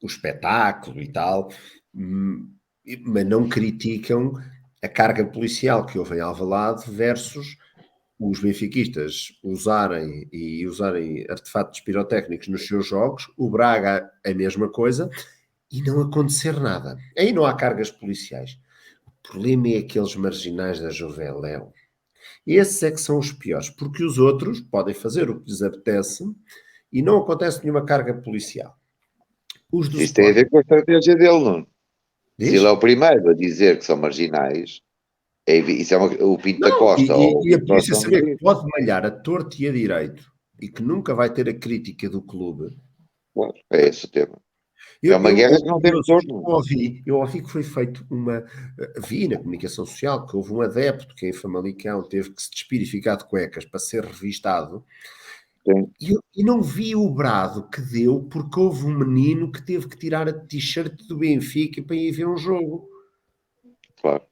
o espetáculo e tal, mas não criticam a carga policial que houve em Alvalade versus os benfiquistas usarem artefatos pirotécnicos nos seus jogos, o Braga a mesma coisa, e não acontecer nada. Aí não há cargas policiais. O problema é aqueles marginais da Juveléu. Esses é que são os piores, porque os outros podem fazer o que lhes apetece e não acontece nenhuma carga policial. Os do Isso tem a Sporting, ver com a estratégia dele, não? Se ele é diz? o primeiro a dizer que são marginais, isso é o Pinto da Não, Costa ou e a o polícia Costa saber que pode malhar a torto e a direito e que nunca vai ter a crítica do clube. Claro, é esse o tema. É Eu, uma eu, guerra eu, que não tem curioso, retorno. eu ouvi que foi feito vi na comunicação social que houve um adepto que em Famalicão teve que se despir e ficar de cuecas para ser revistado. Sim, E não vi o brado que deu porque houve um menino que teve que tirar a t-shirt do Benfica para ir ver um jogo. claro.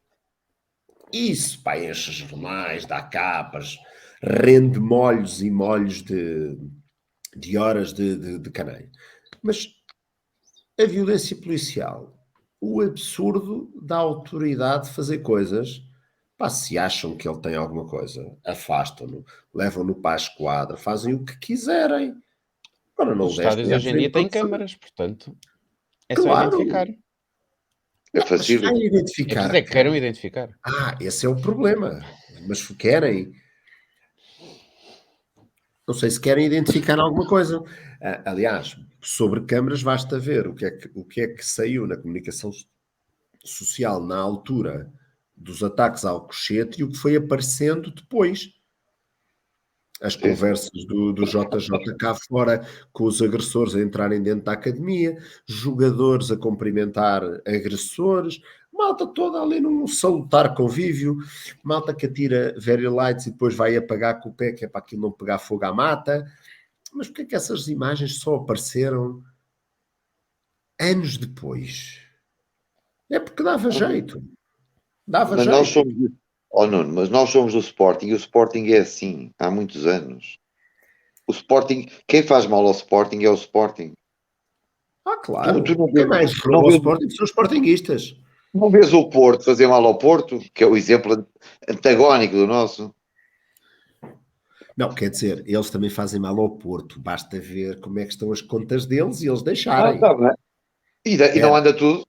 Isso, pá, enche jornais, dá capas, rende molhos e molhos de horas de caneio. Mas a violência policial, o absurdo da autoridade fazer coisas, pá, se acham que ele tem alguma coisa, afastam-no, levam-no para a esquadra, fazem o que quiserem. Agora não Os o estádios destem à hoje em dia frente têm todo saber. câmaras, portanto, é só Claro, identificar. É não, mas vai facílimo. É preciso identificar é que queiram quem? identificar. Esse é o problema. Mas querem, não sei se querem identificar alguma coisa. Aliás, sobre câmaras basta ver o que é que saiu na comunicação social na altura dos ataques ao Cochete e o que foi aparecendo depois. As Sim, sim. conversas do JJ cá fora com os agressores a entrarem dentro da academia, jogadores a cumprimentar agressores, malta toda ali num salutar convívio, malta que atira very lights e depois vai apagar com o pé, que é para aquilo não pegar fogo à mata. Mas porquê é que essas imagens só apareceram anos depois? É porque dava jeito. Dava Mas nós jeito. somos. Oh, Nuno, mas nós somos do Sporting e o Sporting é assim há muitos anos. O Sporting, quem faz mal ao Sporting é o Sporting. Tu Claro. não Quem vês, mais não rouba ao vês, Sporting são os sportinguistas. não vês o Porto fazer mal ao Porto, que é o exemplo antagónico do nosso. Não, quer dizer, eles também fazem mal ao Porto. Basta ver como é que estão as contas deles e eles deixarem. Tá bem. E não É, anda tudo.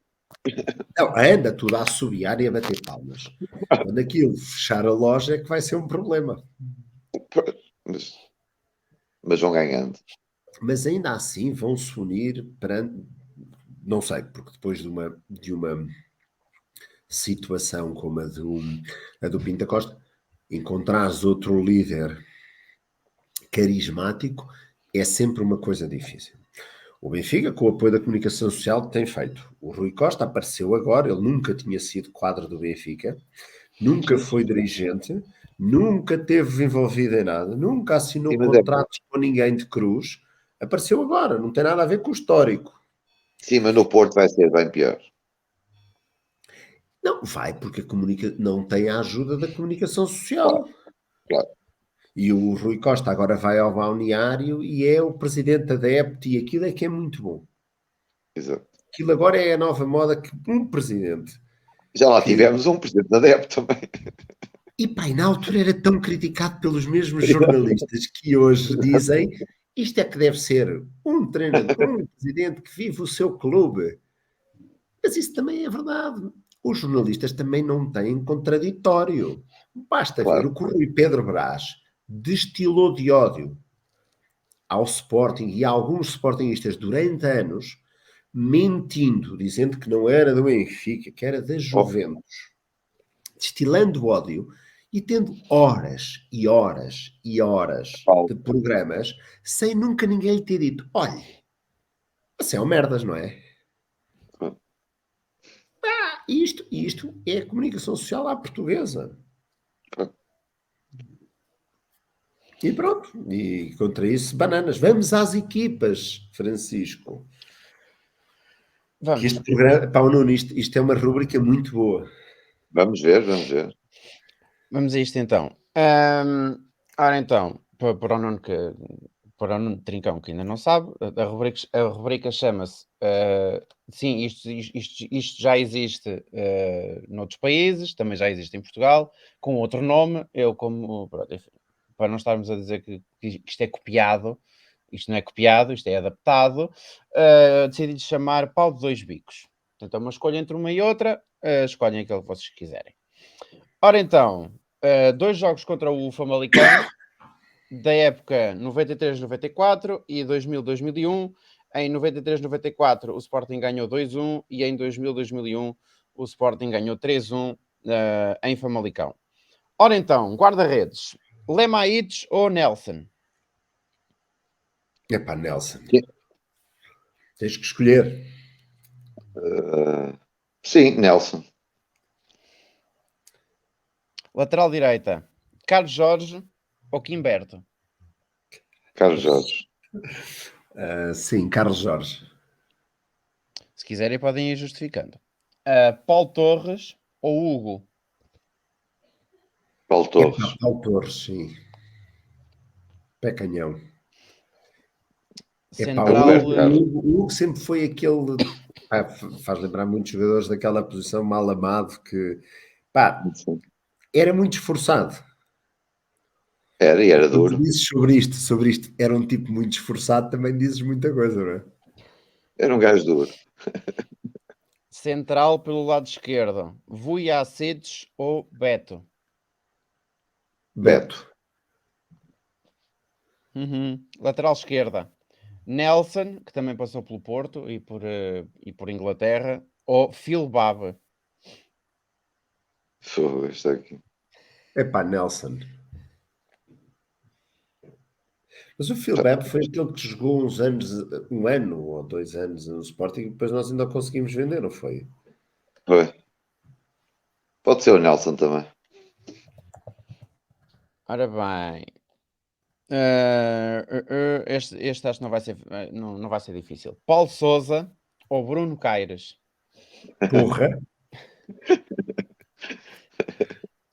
não, anda tudo a assobiar e a bater palmas. Quando aquilo fechar a loja é que vai ser um problema. Mas, mas vão ganhando. Mas ainda assim vão se unir perante. Não sei, porque depois de uma situação como a do Pinta Costa, encontrares outro líder carismático é sempre uma coisa difícil. O Benfica, com o apoio da comunicação social, tem feito. O Rui Costa apareceu agora, ele nunca tinha sido quadro do Benfica, nunca foi dirigente, nunca esteve envolvido em nada, nunca assinou Sim, mas é, contratos com ninguém de cruz. Apareceu agora, não tem nada a ver com o histórico. sim, mas no Porto vai ser bem pior. Não, vai porque não tem a ajuda da comunicação Claro, social. claro. E o Rui Costa agora vai ao balneário e é o presidente adepto e aquilo é que é muito bom. Exato. Aquilo agora é a nova moda que um presidente Já lá que... tivemos um presidente da DEP também. E pá, e na altura era tão criticado pelos mesmos jornalistas que hoje dizem isto é que deve ser um treinador, um presidente que vive o seu clube. Mas isso também é verdade. Os jornalistas também não têm contraditório. Basta ver Claro. o que o Rui Pedro Brás destilou de ódio ao Sporting e a alguns sportingistas durante anos, mentindo, dizendo que não era do Benfica, que era da Juventus, destilando ódio e tendo horas e horas e horas de programas sem nunca ninguém lhe ter dito: olha, você é um merdas, não é? Isto é a comunicação social à portuguesa. E pronto, e contra isso, bananas. Vamos às equipas, Francisco. Vamos. Que este programa, pá, Nuno, isto é uma rúbrica muito boa. Vamos ver, vamos ver. Vamos a isto então. Ora então, para o Nuno Trincão, que ainda não sabe, a rubrica chama-se sim, isto já existe noutros países, também já existe em Portugal, com outro nome. Eu, como pronto, enfim, para não estarmos a dizer que isto é copiado, isto não é copiado, isto é adaptado, decidi chamar Pau de Dois Bicos. Portanto, é uma escolha entre uma e outra, escolhem aquele que vocês quiserem. Ora então, 2 jogos contra o Famalicão, da época 93-94 e 2000-2001. Em 93-94 o Sporting ganhou 2-1 e em 2000-2001 o Sporting ganhou 3-1 em Famalicão. Ora então, guarda-redes, Lemaites ou Nelson? Epá, Nelson. Tens que escolher. Sim, Nelson. Lateral direita, Carlos Jorge ou Quimberto? Carlos Jorge. Sim, Carlos Jorge. Se quiserem podem ir justificando. Paulo Torres ou Hugo? Paulo Torres. Paulo Torres, sim. Pé canhão. Central... O Hugo sempre foi aquele... faz lembrar muitos jogadores daquela posição mal amado que... Pá, era muito esforçado. Era duro. Dizes sobre isto, era um tipo muito esforçado, também dizes muita coisa, não é? Era um gajo duro. Central pelo lado esquerdo, Vujacic ou Beto? Beto. Lateral esquerda, Nelson, que também passou pelo Porto e por Inglaterra, ou Phil Baba? Isto aqui. Epá, Nelson. Mas o Phil Bab foi aquele que jogou uns anos, um ano ou 2 anos no Sporting e depois nós ainda conseguimos vender, não foi? Foi. Pode ser o Nelson também. Ora bem, este acho que não vai ser difícil. Paulo Sousa ou Bruno Caires? Porra!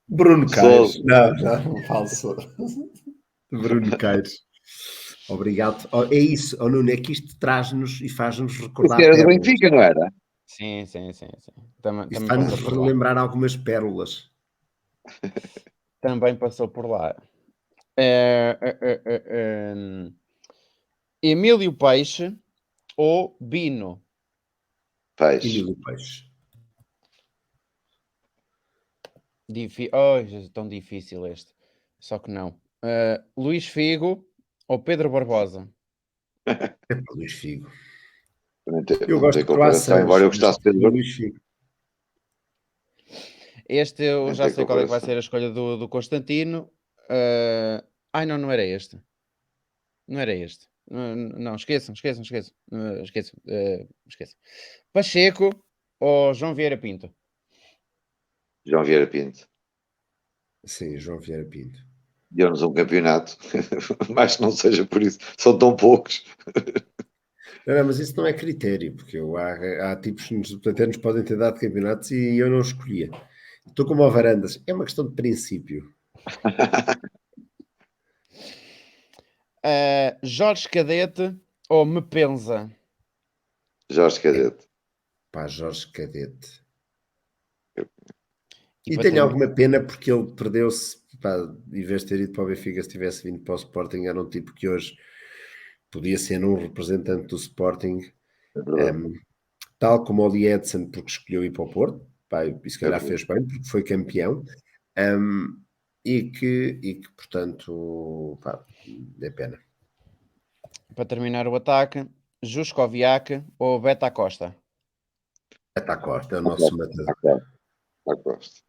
Bruno Caires. Não, falso. Bruno Caires. Obrigado. É isso, Nuno, é que isto traz-nos e faz-nos recordar. Era do Benfica, não era? Sim. Também faz-nos relembrar algumas pérolas. Também passou por lá. Emílio Peixe ou Bino? Peixe. Emílio Peixe. Tão difícil este. Só que não. Luís Figo ou Pedro Barbosa? Luís Figo. Eu gosto de comparação, embora eu gostasse de Pedro Luís Figo. Este eu já sei qual é que vai ser a escolha do Constantino. Não era este. Não era este. Não, esqueçam. Pacheco ou João Vieira Pinto? João Vieira Pinto. Sim, João Vieira Pinto. Deu-nos um campeonato, mas que não seja por isso, são tão poucos. Não, mas isso não é critério, porque há tipos que até nos podem ter dado campeonatos e eu não escolhia. Estou como ao Varandas, é uma questão de princípio. Jorge Cadete ou Mepenza? Jorge Cadete. Pá, Jorge Cadete. E tenho alguma pena porque ele perdeu-se, em vez de ter ido para o Benfica, se tivesse vindo para o Sporting, era um tipo que hoje podia ser um representante do Sporting, tal como o Lee Edson, porque escolheu ir para o Porto, e se calhar fez bem, porque foi campeão. e que portanto, pá, é pena. Para terminar o ataque, Juskoviak ou Beta Costa? Está Costa, é o nosso Aposto, matador. aposto.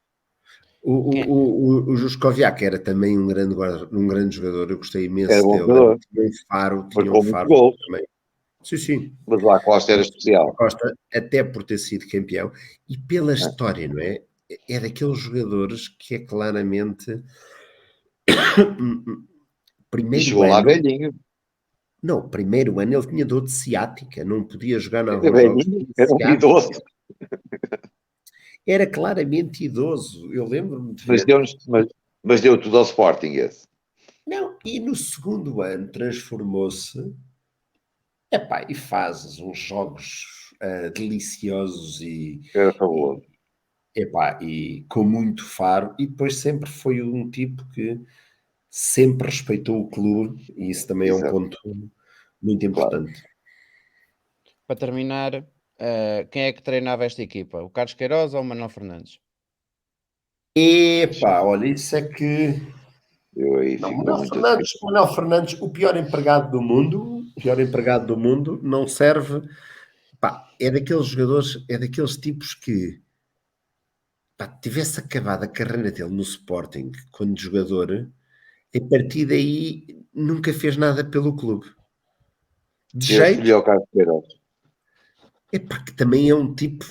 Quem- O Juskoviak era também um grande jogador, eu gostei Era imenso bom dele. jogador, Tinha um marcou muitos faro gols, também. Sim, sim. mas lá a Costa era A especial. Costa, até por ter sido campeão e pela Né? história, não é? É daqueles jogadores que é claramente E primeiro chegou lá ano. velhinho. Não, primeiro ano ele tinha dor de ciática, não podia jogar em Era alguns jogos, velhinho, tinha era um ciática. idoso. Era claramente idoso. Eu lembro-me de Mas ver. mas deu tudo ao Sporting esse. Não, e no segundo ano transformou-se. Epá, e faz uns jogos deliciosos Era e, fabuloso. epá, e com muito faro. E depois sempre foi um tipo que sempre respeitou o clube, e isso também é um Exato, ponto muito claro. importante. Para terminar, quem é que treinava esta equipa? O Carlos Queiroz ou o Manuel Fernandes? Epá, olha, isso é que. Eu aí Não, fico muito assim. Manuel Fernandes, o pior empregado do mundo, não serve. Pá, é daqueles jogadores, é daqueles tipos que pá, tivesse acabado a carreira dele no Sporting quando jogador, a partir daí nunca fez nada pelo clube. De Eu escolhi jeito, o Carlos Queiroz. é pá, que também é um tipo.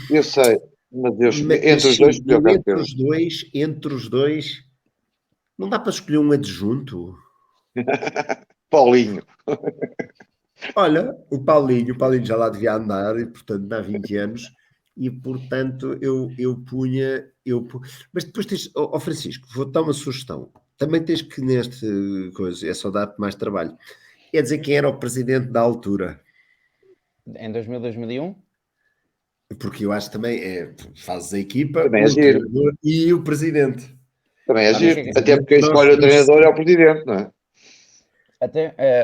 Eu sei, mas Mas entre os dois sim, escolhi o eu Carlos Queiroz. entre os dois, não dá para escolher um adjunto. Paulinho. Olha, o Paulinho já lá devia andar, e portanto há 20 anos, e portanto mas depois tens, ó Francisco, vou-te dar uma sugestão. Também tens que neste coisa, é só dar-te mais trabalho. Quer dizer quem era o presidente da altura, Em 2000, 2001? porque eu acho que também fazes a equipa, Também é o giro. treinador e o presidente. Também é Pá, mas giro. Até presidente porque quem nós escolhe o temos. treinador é o presidente, não é?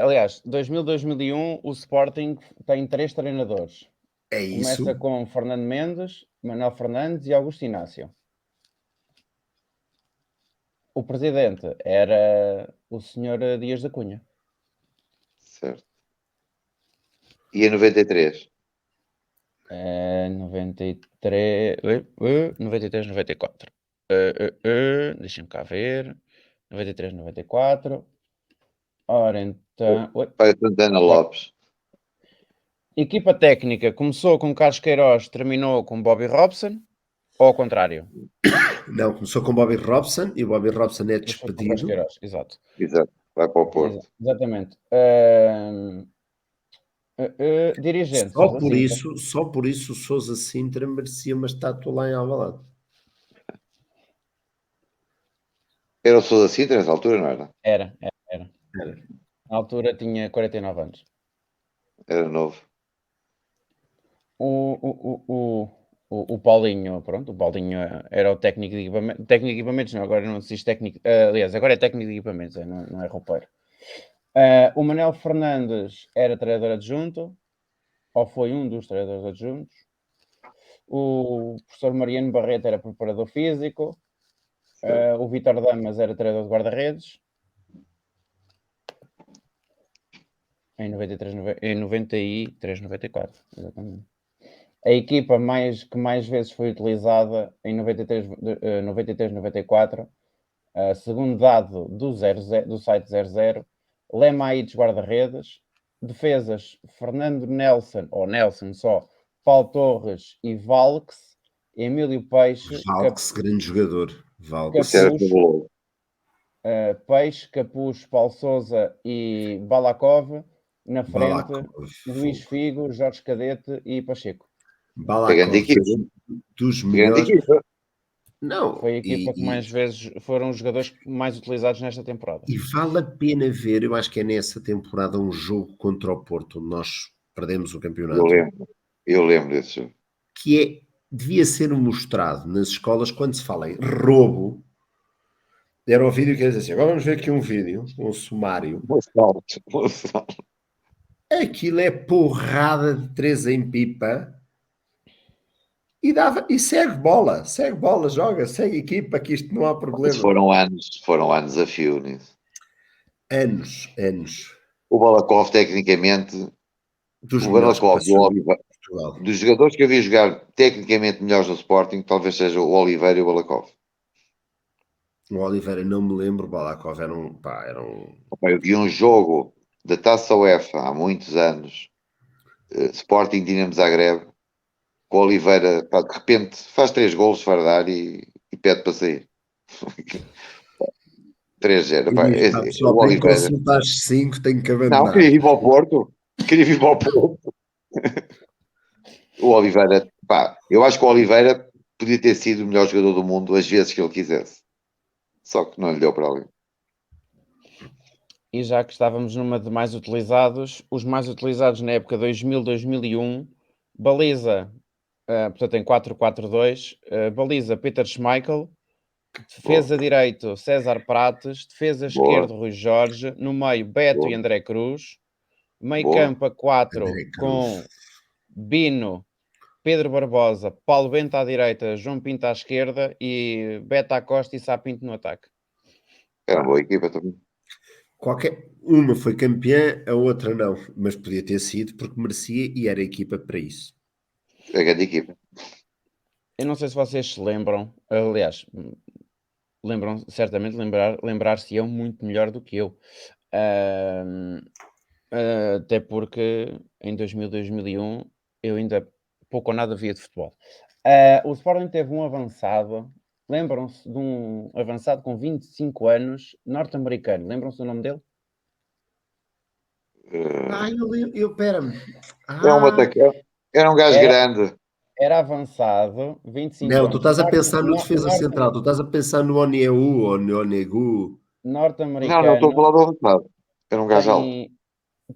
Aliás, 2000, 2001, o Sporting tem 3 treinadores. É Começa isso. com Fernando Mendes, Manuel Fernandes e Augusto Inácio. O presidente era o senhor Dias da Cunha. Certo. E em 93? 93, 93, 94. Deixa-me cá ver. 93, 94. Ora então. Pai Santana Lopes. Equipa técnica começou com Carlos Queiroz, terminou com Bobby Robson, ou ao contrário? Não, começou com Bobby Robson e o Bobby Robson é Depois foi com Carlos despedido. Queiroz, exato. Exato. Vai para o Porto. Exatamente. Dirigentes, Só Sousa por Sintra. isso, só por isso o Sousa Sintra merecia uma estátua lá em Alvalade. Era o Sousa Sintra nessa altura, não era? Era. Era. Na altura tinha 49 anos. Era novo. O Paulinho, pronto, o Paulinho era o técnico de equipamentos, não, agora não se diz técnico, aliás, agora é técnico de equipamentos, não é roupeiro. O Manuel Fernandes era treinador adjunto, ou foi um dos treinadores adjuntos. O professor Mariano Barreto era preparador físico. O Vítor Damas era treinador de guarda-redes. Em 93, 94, exatamente. A equipa que mais vezes foi utilizada em 93, 94, segundo dado do site 00, Lemaites guarda-redes, defesas Fernando Nelson, ou Nelson só, Paulo Torres e Valks, Emílio Peixe, Valks, grande jogador. Isso era Capuz, fabuloso. Peixe, Capuz, Paulo Sousa e Balakov, na frente Balakov. Luís Figo, Jorge Cadete e Pacheco. Que grande Balakov, equipa. dos Que grande melhores. equipa. Não, Foi a equipa que mais vezes foram os jogadores mais utilizados nesta temporada. e vale a pena ver, eu acho que é nessa temporada um jogo contra o Porto, onde nós perdemos o Eu campeonato, lembro. Eu lembro desse jogo. devia ser mostrado nas escolas quando se fala em roubo. Era um vídeo que eles assim, agora vamos ver aqui um vídeo, um sumário. Boa sorte. Boa sorte. Aquilo é porrada de três em pipa. E segue bola, joga, segue equipa, que isto não há problema. Foram anos a fio nisso. Anos. O Balakov, tecnicamente, Dos o melhores que Balakov e o passou em Oliveira, Portugal. dos jogadores que eu vi jogar tecnicamente melhores no Sporting, talvez seja o Oliveira e o Balakov. O Oliveira não me lembro, o Balakov era um. Eu vi um jogo da Taça UEFA há muitos anos, Sporting Dinamo Zagreb, com o Oliveira, pá, de repente faz 3 golos fora da área e pede para sair. 3-0. E Pá, diz, pá, pessoal, o tem que Oliveira. consultar às 5, tenho que Não, abandonar. queria ir para o Porto. Queria vir para o Porto. O Oliveira, pá, eu acho que o Oliveira podia ter sido o melhor jogador do mundo às vezes que ele quisesse. Só que não lhe deu para ali. E já que estávamos numa de mais utilizados, os mais utilizados na época 2000-2001, baliza, portanto em 4-4-2, baliza Peter Schmeichel, defesa direito César Prates, defesa Boa. esquerdo Rui Jorge, no meio Beto Boa. e André Cruz, meio Boa. campo a 4 André Cruz. com Bino, Pedro Barbosa, Paulo Bento à direita, João Pinto à esquerda e Beto à costa e Sapinto no ataque. Era uma boa equipa também. Uma foi campeã, a outra não, mas podia ter sido porque merecia e era a equipa para isso. É grande equipa. Eu não sei se vocês se lembram, aliás, certamente lembrar-se-ão muito melhor do que eu. Até porque em 2000-2001 eu ainda pouco ou nada via de futebol. O Sporting teve um avançado, lembram-se de um avançado com 25 anos, norte-americano, lembram-se do nome dele? Pera-me. É um atacante. Era um gajo Era, grande. era avançado, 25 Não, tu anos, estás a pensar no defesa central, tu estás a pensar no Oneu ou no Onegu. Não, estou a norte-americano, falar do avançado. Era um gajo alto.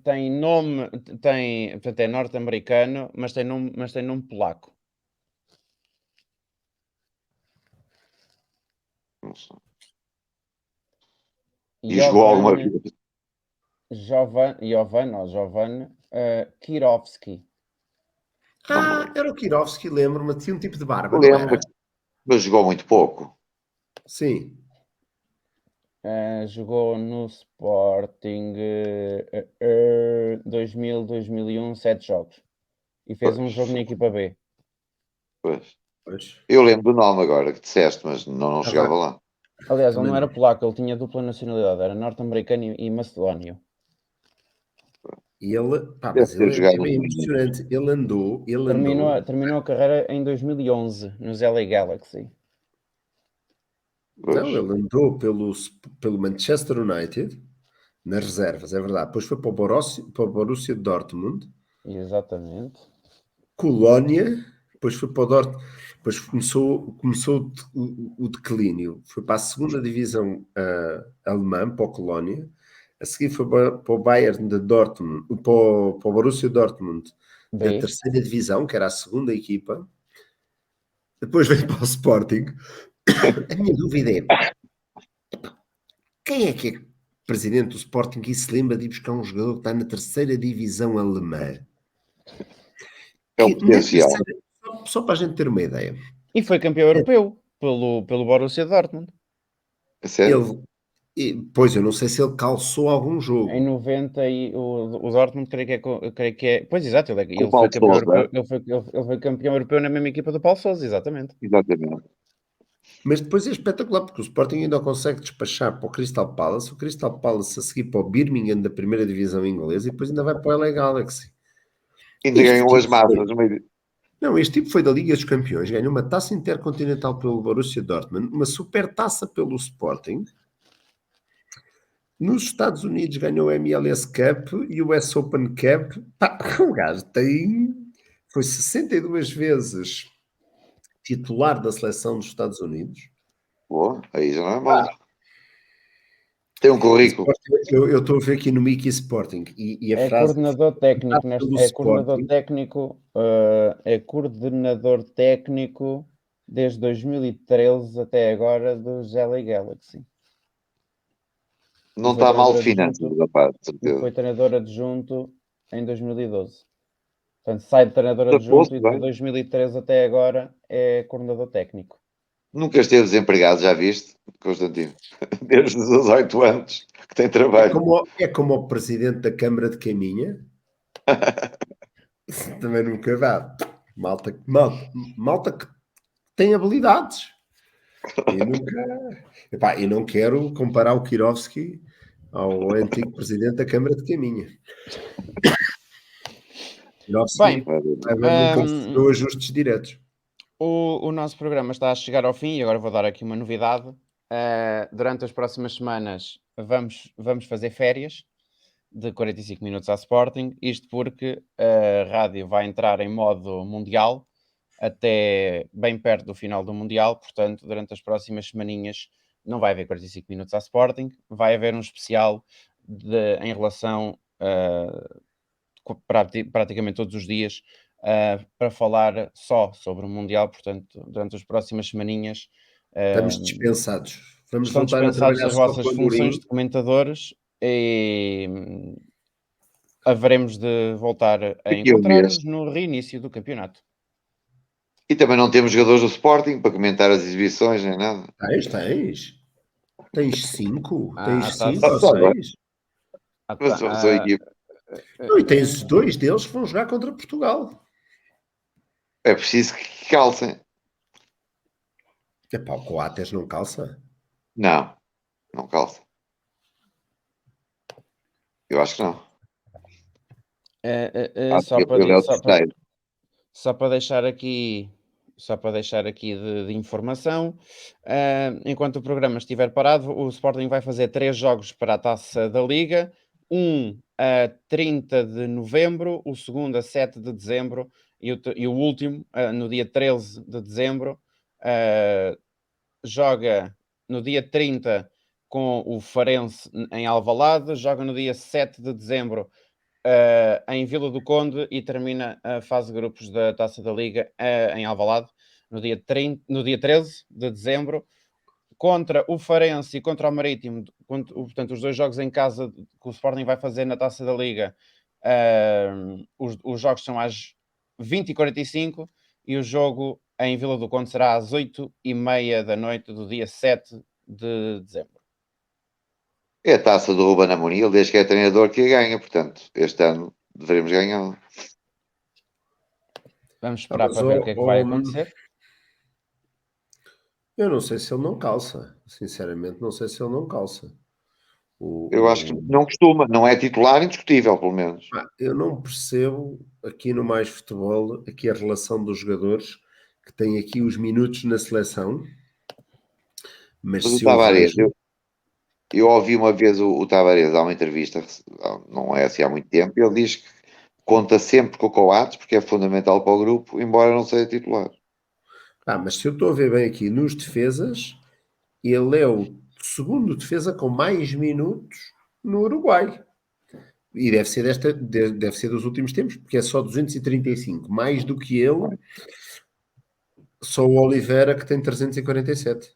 tem nome, portanto é norte-americano, mas tem nome polaco. Não sei. E jogou alguma vez. Jovan Kirovski. Era o Kirovski, lembro-me, tinha um tipo de barba, não Lembro, era? mas jogou muito pouco. Sim. Jogou no Sporting 2000-2001, 7 jogos. E fez um jogo na equipa B. Pois. Pois. Eu lembro do nome agora que disseste, mas não chegava lá. Aliás, ele Também não era não. polaco, ele tinha dupla nacionalidade, era norte-americano e macedónio. E ele, Deve mas ter ele jogado é bem impressionante. Ele andou. Terminou a carreira em 2011, nos LA Galaxy. Pois. Não, ele andou pelo Manchester United, nas reservas, é verdade. Depois foi para o Borussia Dortmund, Exatamente. Colónia, depois foi para o Dortmund, depois começou o declínio. Foi para a segunda divisão alemã, para o Colónia. A seguir foi para o Bayern de Dortmund, para o Borussia Dortmund, da B. terceira divisão, que era a segunda equipa. Depois veio para o Sporting. A minha dúvida é: quem é que é presidente do Sporting e se lembra de ir buscar um jogador que está na terceira divisão alemã? É o Que na potencial. terceira, só para a gente ter uma ideia, E foi campeão europeu pelo Borussia Dortmund. É sério? pois eu não sei se ele calçou algum Em jogo. 90 o Dortmund creio que é. Pois exato, Com o ele foi Paulo campeão Sousa, europeu. Ele foi campeão europeu na mesma equipa do Paulo Sousa, exatamente. exatamente. Mas depois é espetacular, porque o Sporting ainda consegue despachar para o Crystal Palace, o Crystal Palace a seguir para o Birmingham da primeira divisão inglesa e depois ainda vai para o LA Galaxy. Ainda Este ganhou tipo as massas. Não, este tipo foi da Liga dos Campeões, ganhou uma taça intercontinental pelo Borussia Dortmund, uma super taça pelo Sporting. Nos Estados Unidos ganhou o MLS Cup e o US Open Cup. O gajo foi 62 vezes titular da seleção dos Estados Unidos. Boa, aí já não é mau. Tem um currículo. Eu estou a ver aqui no Mickey Sporting e a frase Coordenador técnico pelo é coordenador técnico desde 2013 até agora dos LA Galaxy. Não foi está mal de treinador finanças, adjunto. rapaz, de E foi certeza. treinador adjunto em 2012. Portanto, sai de treinador Da adjunto posto, e de bem. 2013 até agora é coordenador técnico. Nunca esteve desempregado, já viste, Constantino? Desde os 18 anos que tem É trabalho. como o presidente da Câmara de Caminha. Também nunca dá. Malta que tem habilidades. E nunca. Epá, e não quero comparar o Kirovski ao antigo presidente da Câmara de Caminha. Bem, Kirovski nunca recebeu ajustes diretos. o nosso programa está a chegar ao fim e agora vou dar aqui uma novidade. Durante as próximas semanas vamos fazer férias de 45 minutos à Sporting, isto porque a rádio vai entrar em modo mundial até bem perto do final do Mundial, portanto, durante as próximas semaninhas não vai haver 45 minutos à Sporting, vai haver um especial em relação praticamente todos os dias para falar só sobre o Mundial, portanto, durante as próximas semaninhas Estamos dispensados. Vamos estão voltar a dispensados trabalhar das só vossas com funções Amorim. de comentadores e haveremos de voltar a Daqui a um mês. encontrar-nos no reinício do campeonato. E também não temos jogadores do Sporting para comentar as exibições nem nada. Tens. Tens 5? Tens Tá 5 ou só agora. 6? Mas só a equipe. Não, e tens 2 deles que vão jogar contra Portugal. É preciso que calcem. Epá, o Coates não calça? Não calça. Eu acho que não. Só para deixar aqui de informação, enquanto o programa estiver parado, o Sporting vai fazer 3 jogos para a Taça da Liga, um a 30 de novembro, o segundo a 7 de dezembro e o último no dia 13 de dezembro. Joga no dia 30 com o Farense em Alvalade, joga no dia 7 de dezembro em Vila do Conde e termina a fase de grupos da Taça da Liga em Alvalade no dia 13 de dezembro contra o Farense e contra o Marítimo. Portanto, os 2 jogos em casa que o Sporting vai fazer na Taça da Liga, os jogos são às 20h45 e o jogo em Vila do Conde será às 20h30 da noite do dia 7 de dezembro. É a taça do Ruben Amorim, ele desde que é treinador que a ganha, portanto, este ano devemos ganhar. Vamos esperar para ver o que é que vai acontecer. Eu não sei se ele não calça. Sinceramente, não sei se ele não calça. Eu acho que não costuma, não é titular indiscutível, pelo menos. Eu não percebo aqui no Mais Futebol aqui a relação dos jogadores que têm aqui os minutos na seleção. Mas o se Tavares, vejo... eu ouvi uma vez o Tavares dar uma entrevista, não é assim há muito tempo, e ele diz que conta sempre com o Coates porque é fundamental para o grupo, embora não seja titular. Mas se eu estou a ver bem aqui nos defesas, ele é o segundo defesa com mais minutos no Uruguai. E deve ser dos últimos tempos, porque é só 235. Mais do que ele, só o Oliveira que tem 347.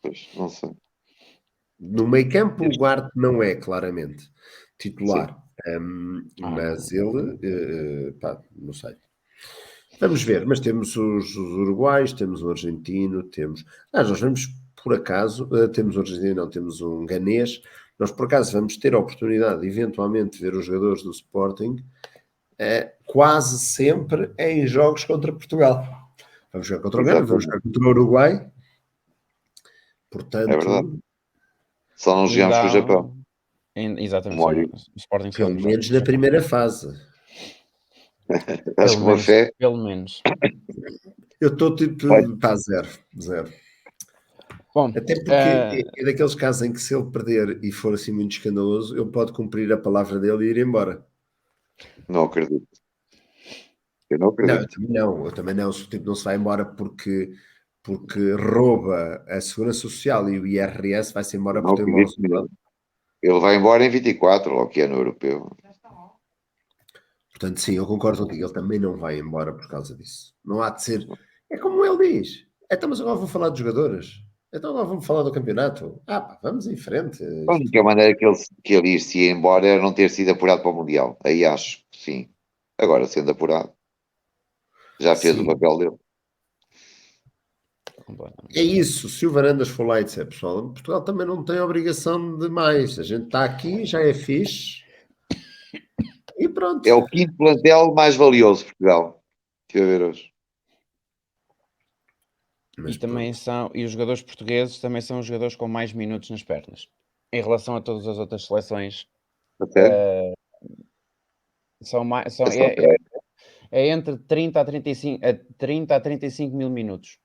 Pois, não sei. No meio campo, o Guarte não é claramente titular. Mas ele, não sei. Vamos ver, mas temos os uruguaios, temos um argentino, temos... nós vamos, por acaso, temos um argentino, não, temos um ganês. Nós, por acaso, vamos ter a oportunidade de, eventualmente, ver os jogadores do Sporting quase sempre em jogos contra Portugal. Vamos jogar contra o Gana, vamos jogar contra o Uruguai. Portanto... É verdade. Só não jogamos com o Japão. Exatamente. O Sporting pelo menos na primeira fase. Acho que uma fé. Pelo menos. Eu estou tipo zero. Bom, até porque é daqueles casos em que se ele perder e for assim muito escandaloso, ele pode cumprir a palavra dele e ir embora. Não acredito. Eu não acredito. Eu também não. Se o tipo não se vai embora porque rouba a Segurança Social e o IRS, vai-se embora por ter uma resultado. Ele vai embora em 24, ou que é no europeu. Portanto, sim, eu concordo contigo. Ele também não vai embora por causa disso. Não há de ser... É como ele diz. Então, mas agora vou falar de jogadores. Então agora vamos falar do campeonato. Vamos em frente. A única maneira que ele se ia embora era não ter sido apurado para o Mundial. Aí acho que sim. Agora, sendo apurado, já fez o papel dele. É isso, se o Varandas for lá e disser, pessoal, Portugal também não tem obrigação de mais. A gente está aqui, já é fixe. E pronto. É o quinto plantel mais valioso de Portugal. Deixa eu ver hoje. Mas E também pronto. os jogadores portugueses também são os jogadores com mais minutos nas pernas. Em relação a todas as outras seleções, A sério? são mais, É só para- é entre 30 a 35 mil minutos.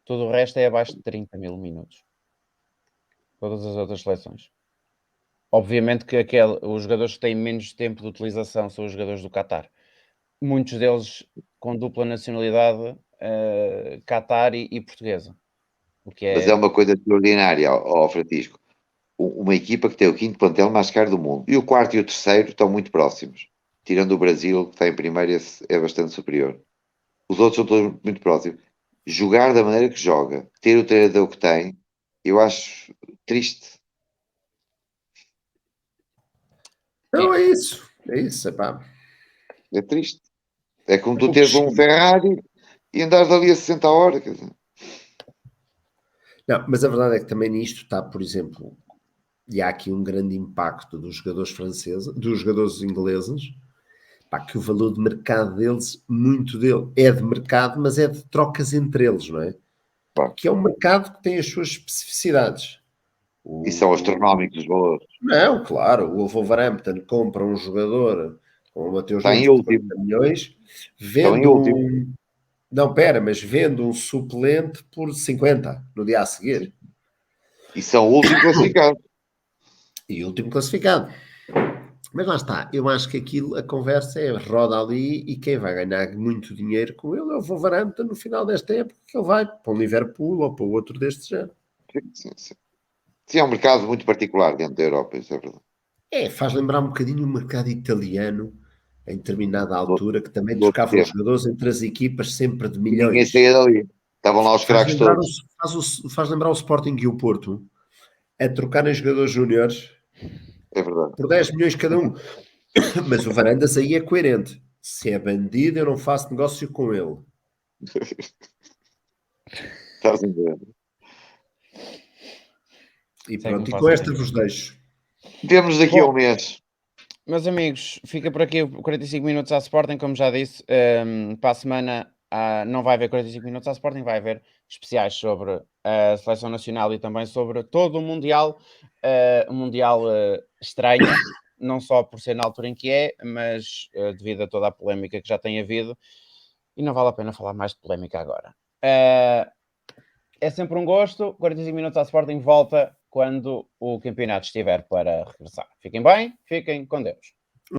Todo o resto é abaixo de 30 mil minutos. Todas as outras seleções. Obviamente que os jogadores que têm menos tempo de utilização são os jogadores do Qatar. Muitos deles com dupla nacionalidade, Qatar e portuguesa. O que Mas é... é uma coisa extraordinária, Francisco. Uma equipa que tem o quinto plantel mais caro do mundo. E o quarto e o terceiro estão muito próximos. Tirando o Brasil, que está em primeiro, esse é bastante superior. Os outros são todos muito próximos. Jogar da maneira que joga, ter o treinador que tem, eu acho triste. Não, é isso. É isso, epá. É triste. É como tu O teres um que- Ferrari e andares ali a 60 horas. Quer dizer. Não, mas a verdade é que também nisto está, por exemplo, e há aqui um grande impacto dos jogadores franceses, dos jogadores ingleses, pá, que o valor de mercado deles, muito dele, é de mercado, mas é de trocas entre eles, não é? Pá, Que é um mercado que tem as suas especificidades. e são astronómicos os valores. Não, claro, o Wolverhampton compra um jogador com o Mateus Está Nunes em por último. 40 milhões, Estão em vende último. um. Não, pera, mas vende um suplente por 50 no dia a seguir. E são o último classificado. E último classificado. Mas lá está, eu acho que aquilo, a conversa é roda ali e quem vai ganhar muito dinheiro com ele é o Wolverhampton no final desta época, que ele vai para o Liverpool ou para o outro deste género. Sim, sim. Sim, é um mercado muito particular dentro da Europa, isso é verdade. É, faz lembrar um bocadinho o mercado italiano, em determinada No, altura, que também no outro trocavam os tempo. jogadores entre as equipas sempre de E ninguém milhões. saía dali. Estavam lá os Faz craques lembrar, todos. faz lembrar o Sporting e o Porto a trocarem jogadores júniores É verdade. por 10 milhões cada um. Mas o Varandas aí é coerente. Se é bandido, eu não faço negócio com ele. Estás a ver? E Sei como pronto, e faço com esta assim. vos deixo. Vemos daqui a Bom, um mês. meus amigos, fica por aqui o 45 minutos à Sporting, como já disse. Para a semana não vai haver 45 minutos à Sporting, vai haver especiais sobre a Seleção Nacional e também sobre todo o Mundial. Um Mundial estranho, não só por ser na altura em que é, mas devido a toda a polémica que já tem havido. E não vale a pena falar mais de polémica agora. É sempre um gosto. 45 minutos à Sporting volta quando o campeonato estiver para regressar. Fiquem bem, fiquem com Deus.